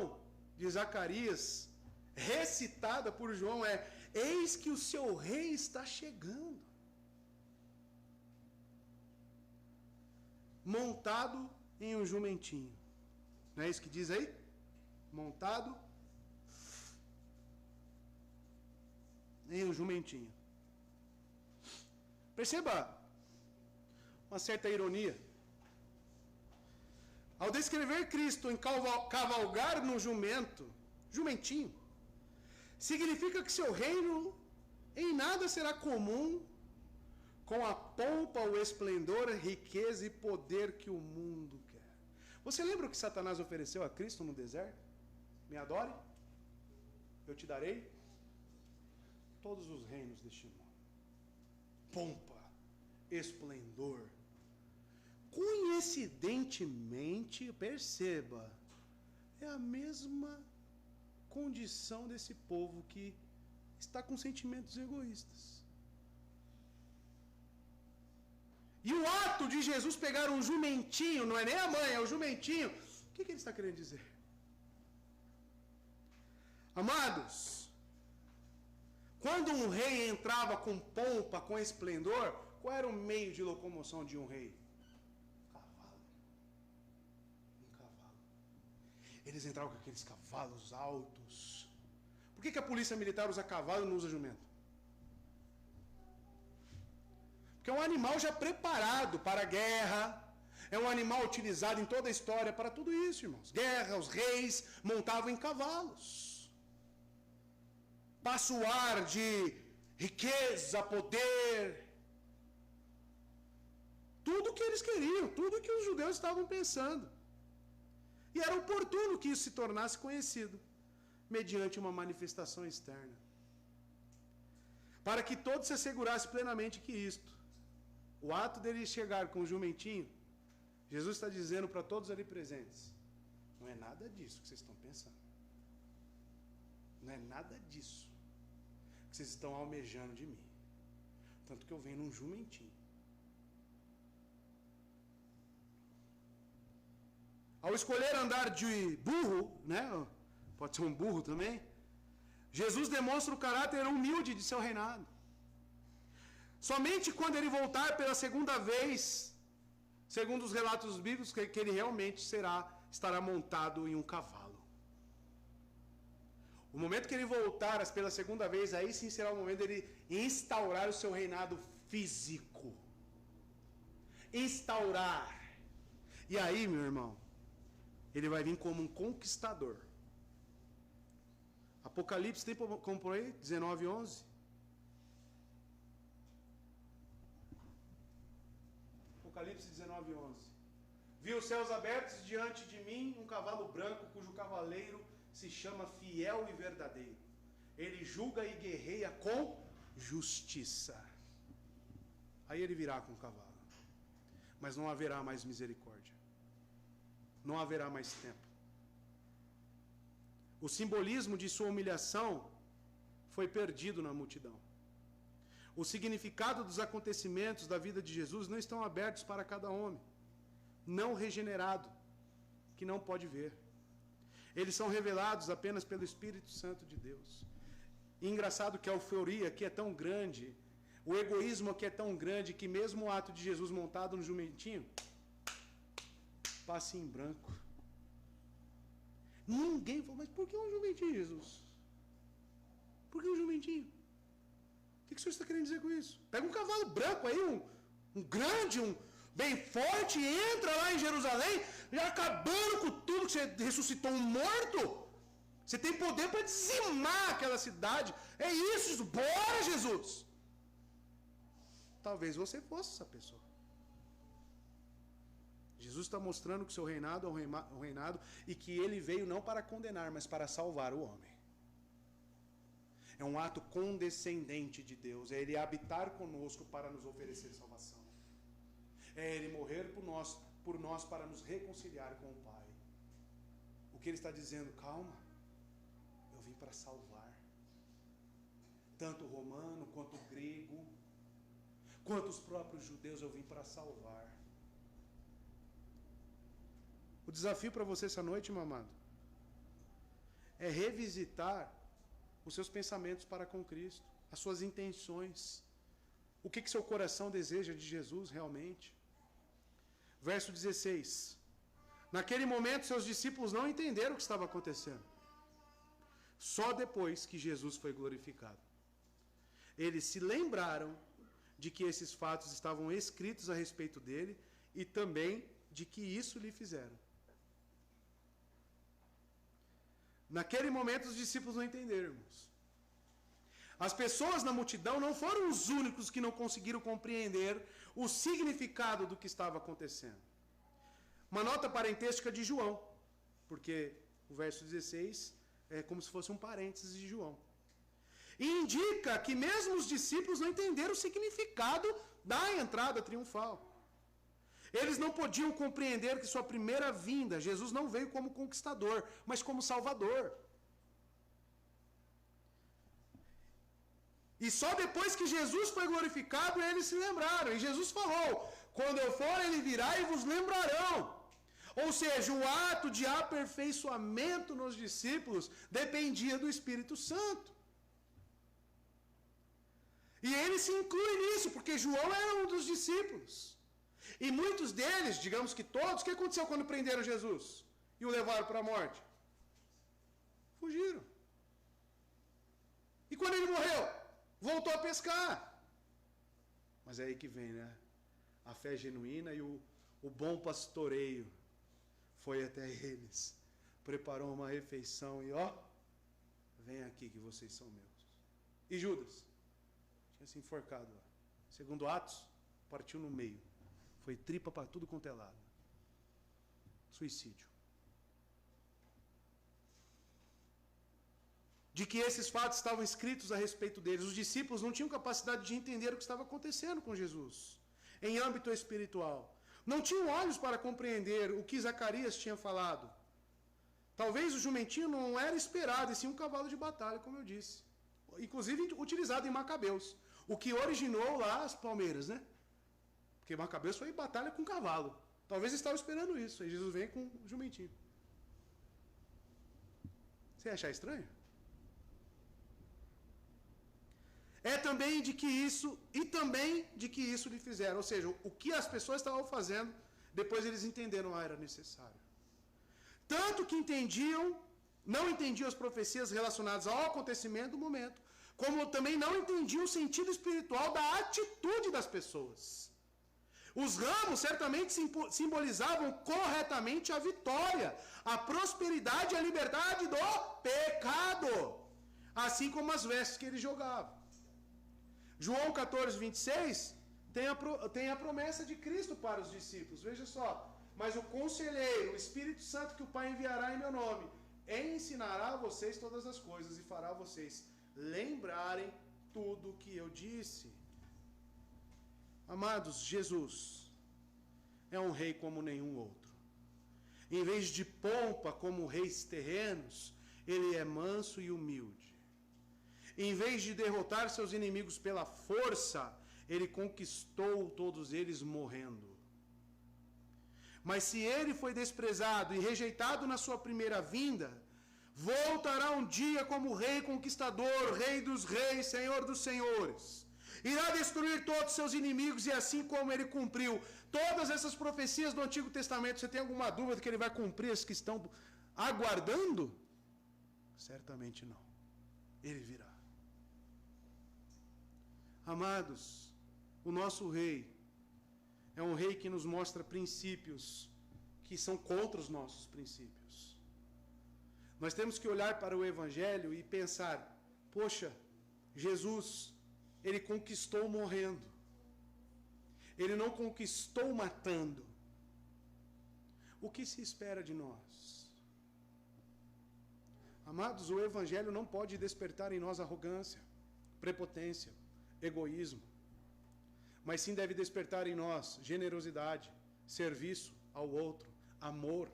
de Zacarias, recitada por João, é: eis que o seu rei está chegando, montado em um jumentinho. Não é isso que diz aí? Montado em um jumentinho. Perceba uma certa ironia. Ao descrever Cristo em cavalgar no jumentinho, significa que seu reino em nada será comum com a pompa, o esplendor, a riqueza e poder que o mundo quer. Você lembra o que Satanás ofereceu a Cristo no deserto? Me adore, eu te darei todos os reinos deste mundo. Pompa, esplendor. Coincidentemente, perceba, é a mesma condição desse povo que está com sentimentos egoístas. E o ato de Jesus pegar um jumentinho, não é nem a mãe, é o jumentinho, o que ele está querendo dizer? Amados, quando um rei entrava com pompa, com esplendor, qual era o meio de locomoção de um rei? Cavalo. Um cavalo. Eles entravam com aqueles cavalos altos. Por que a polícia militar usa cavalo e não usa jumento? Porque é um animal já preparado para a guerra, é um animal utilizado em toda a história para tudo isso, irmãos. Guerra, os reis montavam em cavalos. Passa o ar de riqueza, poder, tudo que eles queriam, tudo que os judeus estavam pensando. E era oportuno que isso se tornasse conhecido, mediante uma manifestação externa. Para que todos se assegurassem plenamente que isto, o ato dele chegar com o jumentinho, Jesus está dizendo para todos ali presentes: não é nada disso que vocês estão pensando. Não é nada disso que vocês estão almejando de mim. Tanto que eu venho num jumentinho. Ao escolher andar de burro, né? Pode ser um burro também. Jesus demonstra o caráter humilde de seu reinado. Somente quando ele voltar pela segunda vez, segundo os relatos bíblicos, que ele realmente estará montado em um cavalo. O momento que ele voltar pela segunda vez, aí sim será o momento dele instaurar o seu reinado físico. Instaurar. E aí, meu irmão, ele vai vir como um conquistador. Apocalipse tem como por aí? 19:11. Apocalipse 19:11. Vi os céus abertos diante de mim, um cavalo branco, cujo cavaleiro se chama Fiel e Verdadeiro. Ele julga e guerreia com justiça. Aí ele virá com o cavalo. Mas não haverá mais misericórdia. Não haverá mais tempo. O simbolismo de sua humilhação foi perdido na multidão. O significado dos acontecimentos da vida de Jesus não estão abertos para cada homem não regenerado, que não pode ver. Eles são revelados apenas pelo Espírito Santo de Deus. E engraçado que a euforia aqui é tão grande, o egoísmo aqui é tão grande, que mesmo o ato de Jesus montado no jumentinho, passa em branco. Ninguém falou, mas por que um jumentinho, Jesus? Por que um jumentinho? O que o senhor está querendo dizer com isso? Pega um cavalo branco aí, um grande, bem forte, e entra lá em Jerusalém, já acabando com tudo que você ressuscitou um morto. Você tem poder para dizimar aquela cidade. É isso, Jesus. Bora, Jesus. Talvez você fosse essa pessoa. Jesus está mostrando que o seu reinado é um reinado e que ele veio não para condenar, mas para salvar o homem. É um ato condescendente de Deus. É ele habitar conosco para nos oferecer salvação. É ele morrer por nós para nos reconciliar com o Pai. O que ele está dizendo? Calma, eu vim para salvar. Tanto o romano, quanto o grego, quanto os próprios judeus, eu vim para salvar. O desafio para você essa noite, meu amado, é revisitar os seus pensamentos para com Cristo, as suas intenções. O que seu coração deseja de Jesus realmente? Verso 16. Naquele momento, seus discípulos não entenderam o que estava acontecendo. Só depois que Jesus foi glorificado. Eles se lembraram de que esses fatos estavam escritos a respeito dele e também de que isso lhe fizeram. Naquele momento, os discípulos não entenderam, irmãos. As pessoas na multidão não foram os únicos que não conseguiram compreender o significado do que estava acontecendo. Uma nota parentéstica de João, porque o verso 16 é como se fosse um parênteses de João. E indica que mesmo os discípulos não entenderam o significado da entrada triunfal. Eles não podiam compreender que sua primeira vinda, Jesus não veio como conquistador, mas como salvador. E só depois que Jesus foi glorificado, eles se lembraram. E Jesus falou, quando eu for, ele virá e vos lembrarão. Ou seja, o ato de aperfeiçoamento nos discípulos dependia do Espírito Santo. E ele se inclui nisso, porque João era um dos discípulos. E muitos deles, digamos que todos, o que aconteceu quando prenderam Jesus e o levaram para a morte? Fugiram. E quando ele morreu? Voltou a pescar. Mas é aí que vem, né? A fé genuína e o bom pastoreio foi até eles. Preparou uma refeição e vem aqui que vocês são meus. E Judas? Tinha se enforcado lá. Segundo Atos, partiu no meio. Foi tripa para tudo quanto é lado. Suicídio. De que esses fatos estavam escritos a respeito deles. Os discípulos não tinham capacidade de entender o que estava acontecendo com Jesus, em âmbito espiritual. Não tinham olhos para compreender o que Zacarias tinha falado. Talvez o jumentinho não era esperado, e sim um cavalo de batalha, como eu disse. Inclusive utilizado em Macabeus. O que originou lá as palmeiras, né? Porque Macabeus foi batalha com cavalo. Talvez estava esperando isso. Aí Jesus vem com o jumentinho. Você achar estranho? É também de que isso, e também de que isso lhe fizeram. Ou seja, o que as pessoas estavam fazendo, depois eles entenderam, era necessário. Tanto que não entendiam as profecias relacionadas ao acontecimento do momento, como também não entendiam o sentido espiritual da atitude das pessoas. Os ramos certamente simbolizavam corretamente a vitória, a prosperidade e a liberdade do pecado, assim como as vestes que ele jogava. João 14, 26 tem a promessa de Cristo para os discípulos. Veja só. Mas o conselheiro, o Espírito Santo que o Pai enviará em meu nome, ensinará a vocês todas as coisas e fará vocês lembrarem tudo o que eu disse. Amados, Jesus é um rei como nenhum outro. Em vez de pompa como reis terrenos, ele é manso e humilde. Em vez de derrotar seus inimigos pela força, ele conquistou todos eles morrendo. Mas se ele foi desprezado e rejeitado na sua primeira vinda, voltará um dia como rei conquistador, rei dos reis, senhor dos senhores. Irá destruir todos seus inimigos e assim como ele cumpriu todas essas profecias do Antigo Testamento, você tem alguma dúvida que ele vai cumprir as que estão aguardando? Certamente não. Ele virá. Amados, o nosso rei é um rei que nos mostra princípios que são contra os nossos princípios. Nós temos que olhar para o Evangelho e pensar, poxa, Jesus, ele conquistou morrendo. Ele não conquistou matando. O que se espera de nós? Amados, o Evangelho não pode despertar em nós arrogância, prepotência, egoísmo, mas sim deve despertar em nós generosidade, serviço ao outro, amor.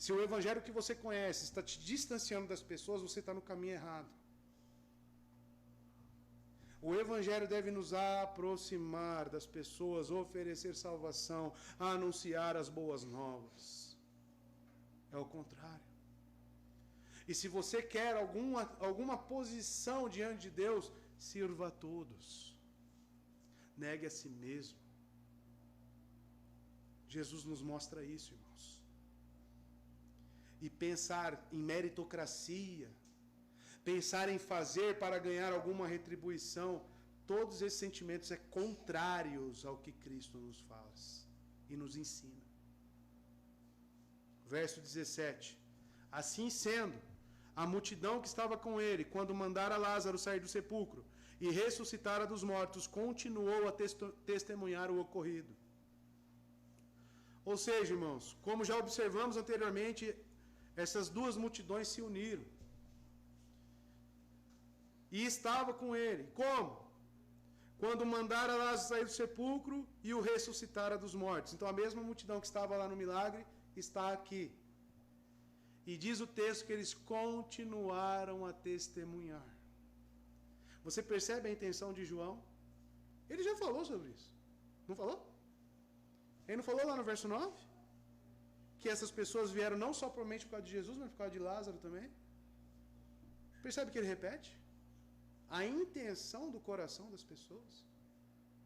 Se o Evangelho que você conhece está te distanciando das pessoas, você está no caminho errado. O Evangelho deve nos aproximar das pessoas, oferecer salvação, anunciar as boas novas. É o contrário. E se você quer alguma posição diante de Deus, sirva a todos. Negue a si mesmo. Jesus nos mostra isso, irmãos. E pensar em meritocracia, pensar em fazer para ganhar alguma retribuição, todos esses sentimentos são contrários ao que Cristo nos faz e nos ensina. Verso 17. Assim sendo, a multidão que estava com ele, quando mandara Lázaro sair do sepulcro e ressuscitara dos mortos, continuou a testemunhar o ocorrido. Ou seja, irmãos, como já observamos anteriormente, essas duas multidões se uniram. E estava com ele. Como? Quando mandara Lázaro sair do sepulcro e o ressuscitara dos mortos. Então a mesma multidão que estava lá no milagre está aqui. E diz o texto que eles continuaram a testemunhar. Você percebe a intenção de João? Ele já falou sobre isso. Não falou? Ele não falou lá no verso 9? Que essas pessoas vieram não só somente por causa de Jesus, mas por causa de Lázaro também? Percebe que ele repete? A intenção do coração das pessoas.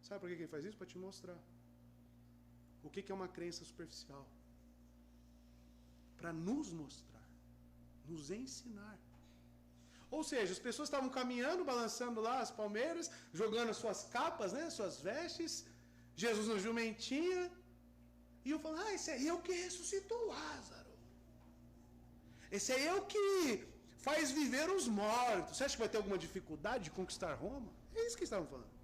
Sabe por que ele faz isso? Para te mostrar o que é uma crença superficial. Para nos mostrar, nos ensinar. Ou seja, as pessoas estavam caminhando, balançando lá as palmeiras, jogando suas capas, né, suas vestes, Jesus no jumentinha, e eu falo, esse aí é o que ressuscitou Lázaro. Esse aí é o que faz viver os mortos. Você acha que vai ter alguma dificuldade de conquistar Roma? É isso que estavam falando.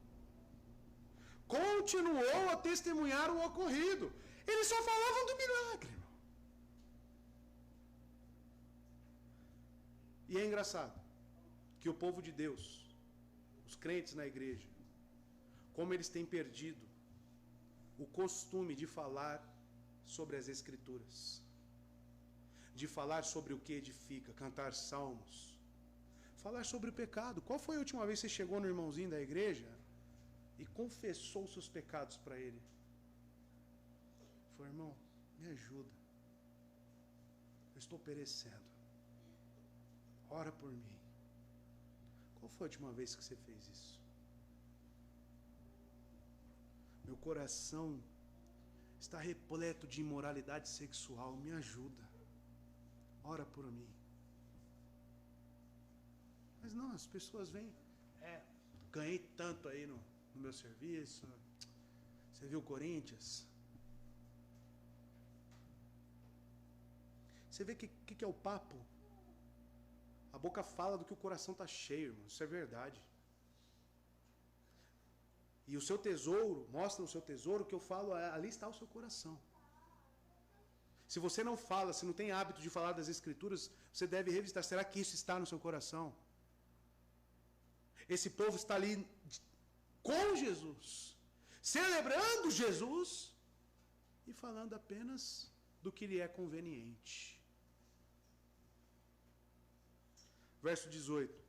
Continuou a testemunhar o ocorrido. Eles só falavam do milagre. E é engraçado que o povo de Deus, os crentes na igreja, como eles têm perdido o costume de falar sobre as Escrituras, de falar sobre o que edifica, cantar salmos, falar sobre o pecado. Qual foi a última vez que você chegou no irmãozinho da igreja e confessou os seus pecados para ele? Falei, irmão, me ajuda. Eu estou perecendo. Ora por mim. Qual foi a última vez que você fez isso? Meu coração está repleto de imoralidade sexual. Me ajuda. Ora por mim. Mas não, as pessoas vêm. Ganhei tanto aí no meu serviço. Você viu o Corinthians? Você vê que é o papo? A boca fala do que o coração está cheio, irmão. Isso é verdade. E o seu tesouro, mostra o seu tesouro, que eu falo, ali está o seu coração. Se você não fala, se não tem hábito de falar das Escrituras, você deve revisitar. Será que isso está no seu coração? Esse povo está ali com Jesus, celebrando Jesus e falando apenas do que lhe é conveniente. Verso 18.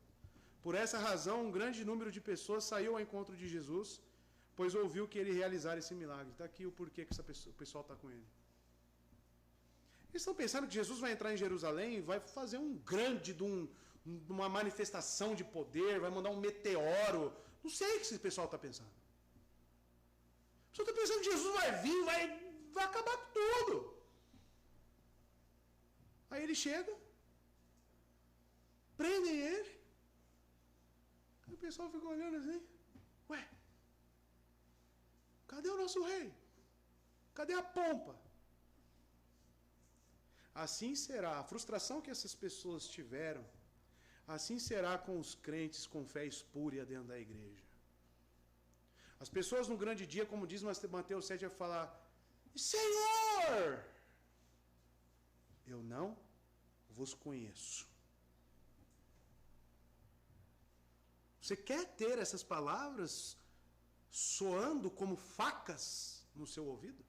Por essa razão, um grande número de pessoas saiu ao encontro de Jesus, pois ouviu que ele realizara esse milagre. Está aqui o porquê que o pessoal está com ele. Eles estão pensando que Jesus vai entrar em Jerusalém e vai fazer uma manifestação de poder, vai mandar um meteoro. Não sei o que esse pessoal está pensando. O pessoal está pensando que Jesus vai vir, vai acabar com tudo. Aí ele chega, prendem ele. Aí o pessoal fica olhando assim. Ué, cadê o nosso rei? Cadê a pompa? Assim será. A frustração que essas pessoas tiveram, assim será com os crentes com fé espúria dentro da igreja. As pessoas no grande dia, como diz Mateus 7, vai falar: Senhor, eu não vos conheço. Você quer ter essas palavras soando como facas no seu ouvido?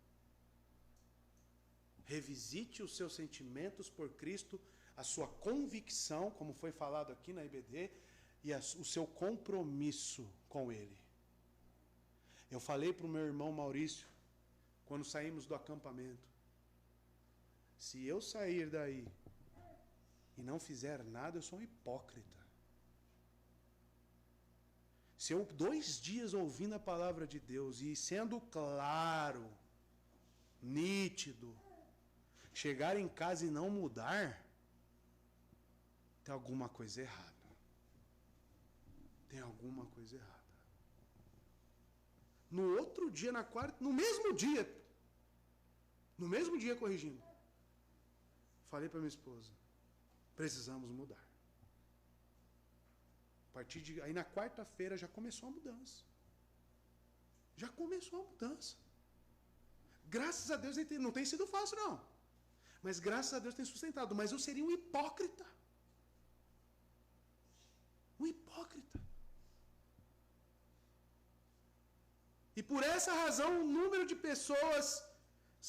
Revisite os seus sentimentos por Cristo, a sua convicção, como foi falado aqui na IBD, e o seu compromisso com Ele. Eu falei para o meu irmão Maurício, quando saímos do acampamento, se eu sair daí e não fizer nada, eu sou um hipócrita. Se eu 2 dias ouvindo a palavra de Deus e sendo claro, nítido, chegar em casa e não mudar, tem alguma coisa errada. Tem alguma coisa errada. No outro dia, no mesmo dia corrigindo, falei para minha esposa, precisamos mudar. Aí na quarta-feira já começou a mudança. Já começou a mudança. Graças a Deus não tem sido fácil, não. Mas graças a Deus tem sustentado. Mas eu seria um hipócrita. Um hipócrita. E por essa razão, um número de pessoas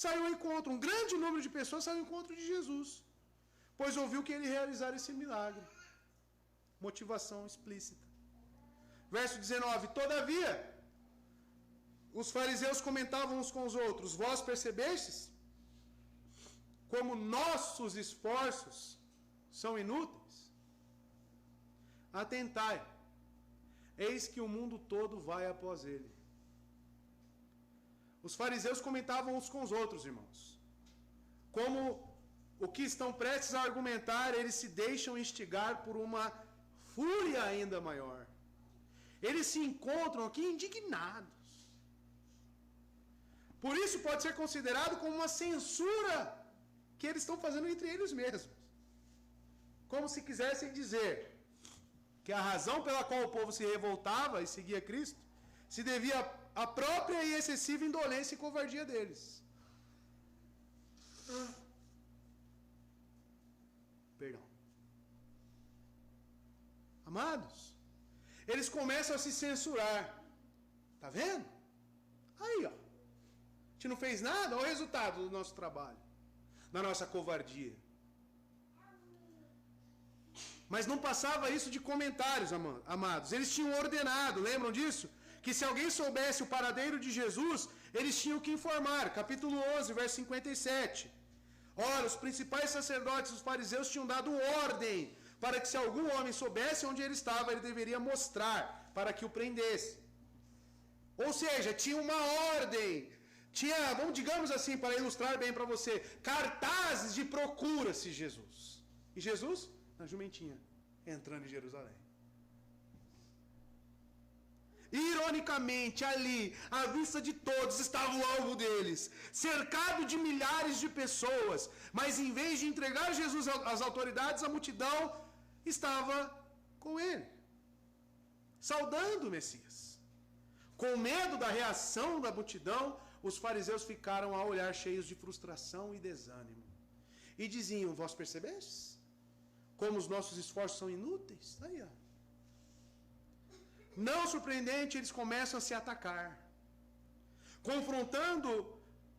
saiu ao encontro. Um grande número de pessoas saiu ao encontro de Jesus. Pois ouviu que ele realizara esse milagre. Motivação explícita. Verso 19. Todavia, os fariseus comentavam uns com os outros: vós percebestes como nossos esforços são inúteis? Atentai, eis que o mundo todo vai após ele. Os fariseus comentavam uns com os outros, irmãos, como o que estão prestes a argumentar, eles se deixam instigar por uma fúria ainda maior. Eles se encontram aqui indignados. Por isso pode ser considerado como uma censura que eles estão fazendo entre eles mesmos. Como se quisessem dizer que a razão pela qual o povo se revoltava e seguia Cristo se devia à própria e excessiva indolência e covardia deles. Perdão. Amados, eles começam a se censurar. Tá vendo? Aí, ó. A gente não fez nada, olha o resultado do nosso trabalho, da nossa covardia. Mas não passava isso de comentários, amados. Eles tinham ordenado, lembram disso? Que se alguém soubesse o paradeiro de Jesus, eles tinham que informar. Capítulo 11, verso 57. Ora, os principais sacerdotes, os fariseus, tinham dado ordem para que se algum homem soubesse onde ele estava, ele deveria mostrar para que o prendesse. Ou seja, tinha uma ordem. Tinha, digamos assim, para ilustrar bem para você, cartazes de procura-se Jesus. E Jesus, na jumentinha, entrando em Jerusalém. Ironicamente, ali, à vista de todos, estava o alvo deles, cercado de milhares de pessoas, mas em vez de entregar Jesus às autoridades, a multidão estava com ele, saudando o Messias, Com medo da reação da multidão, os fariseus ficaram a olhar cheios de frustração e desânimo. E diziam: vós percebestes como os nossos esforços são inúteis? Aí, ó. Não surpreendente, eles começam a se atacar,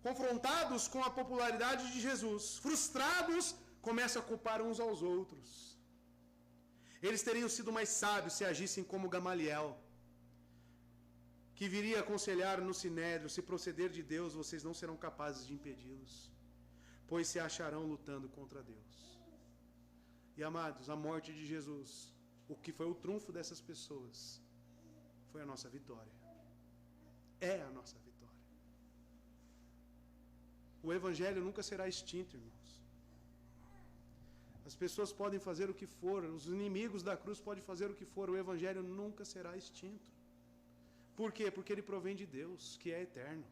confrontados com a popularidade de Jesus, frustrados, começam a culpar uns aos outros. Eles teriam sido mais sábios se agissem como Gamaliel, que viria aconselhar no Sinédrio: se proceder de Deus, vocês não serão capazes de impedi-los, pois se acharão lutando contra Deus. E amados, a morte de Jesus, o que foi o trunfo dessas pessoas, foi a nossa vitória. É a nossa vitória. O Evangelho nunca será extinto, irmãos. As pessoas podem fazer o que for, os inimigos da cruz podem fazer o que for, o Evangelho nunca será extinto. Por quê? Porque ele provém de Deus, que é eterno.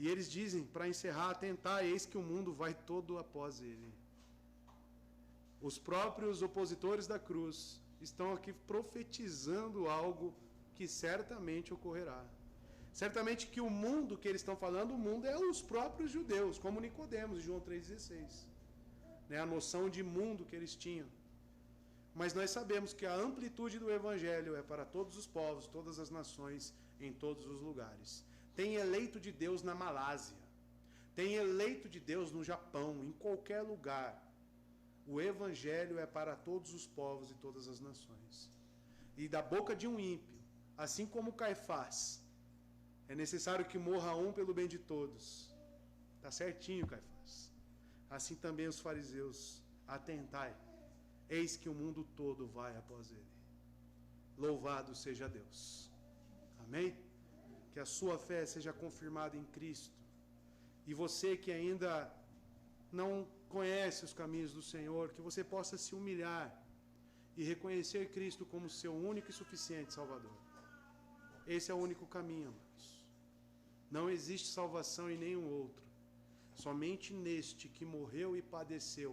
E eles dizem, para encerrar: atentai, eis que o mundo vai todo após ele. Os próprios opositores da cruz estão aqui profetizando algo que certamente ocorrerá. Certamente que o mundo que eles estão falando, o mundo é os próprios judeus, como Nicodemos, em João 3,16. A noção de mundo que eles tinham. Mas nós sabemos que a amplitude do Evangelho é para todos os povos, todas as nações, em todos os lugares. Tem eleito de Deus na Malásia, tem eleito de Deus no Japão, em qualquer lugar. O Evangelho é para todos os povos e todas as nações. E da boca de um ímpio, assim como Caifás, é necessário que morra um pelo bem de todos. Está certinho, Caifás. Assim também os fariseus: atentai, eis que o mundo todo vai após ele. Louvado seja Deus. Amém? Que a sua fé seja confirmada em Cristo. E você que ainda não conhece os caminhos do Senhor, que você possa se humilhar e reconhecer Cristo como seu único e suficiente Salvador. Esse é o único caminho, amados. Não existe salvação em nenhum outro. Somente neste que morreu e padeceu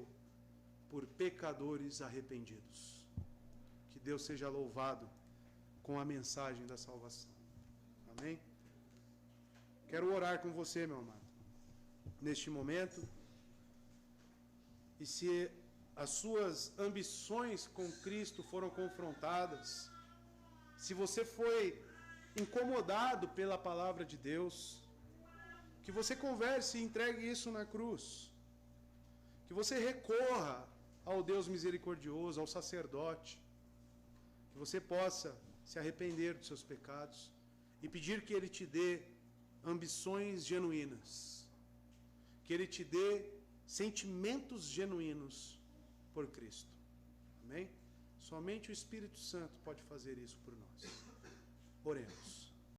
por pecadores arrependidos. Que Deus seja louvado com a mensagem da salvação. Amém? Quero orar com você, meu amado, neste momento. E se as suas ambições com Cristo foram confrontadas, se você foi incomodado pela palavra de Deus, que você converse e entregue isso na cruz. Que você recorra ao Deus misericordioso, ao sacerdote. Que você possa se arrepender dos seus pecados e pedir que Ele te dê ambições genuínas. Que Ele te dê sentimentos genuínos por Cristo. Amém? Somente o Espírito Santo pode fazer isso por nós. Oremos.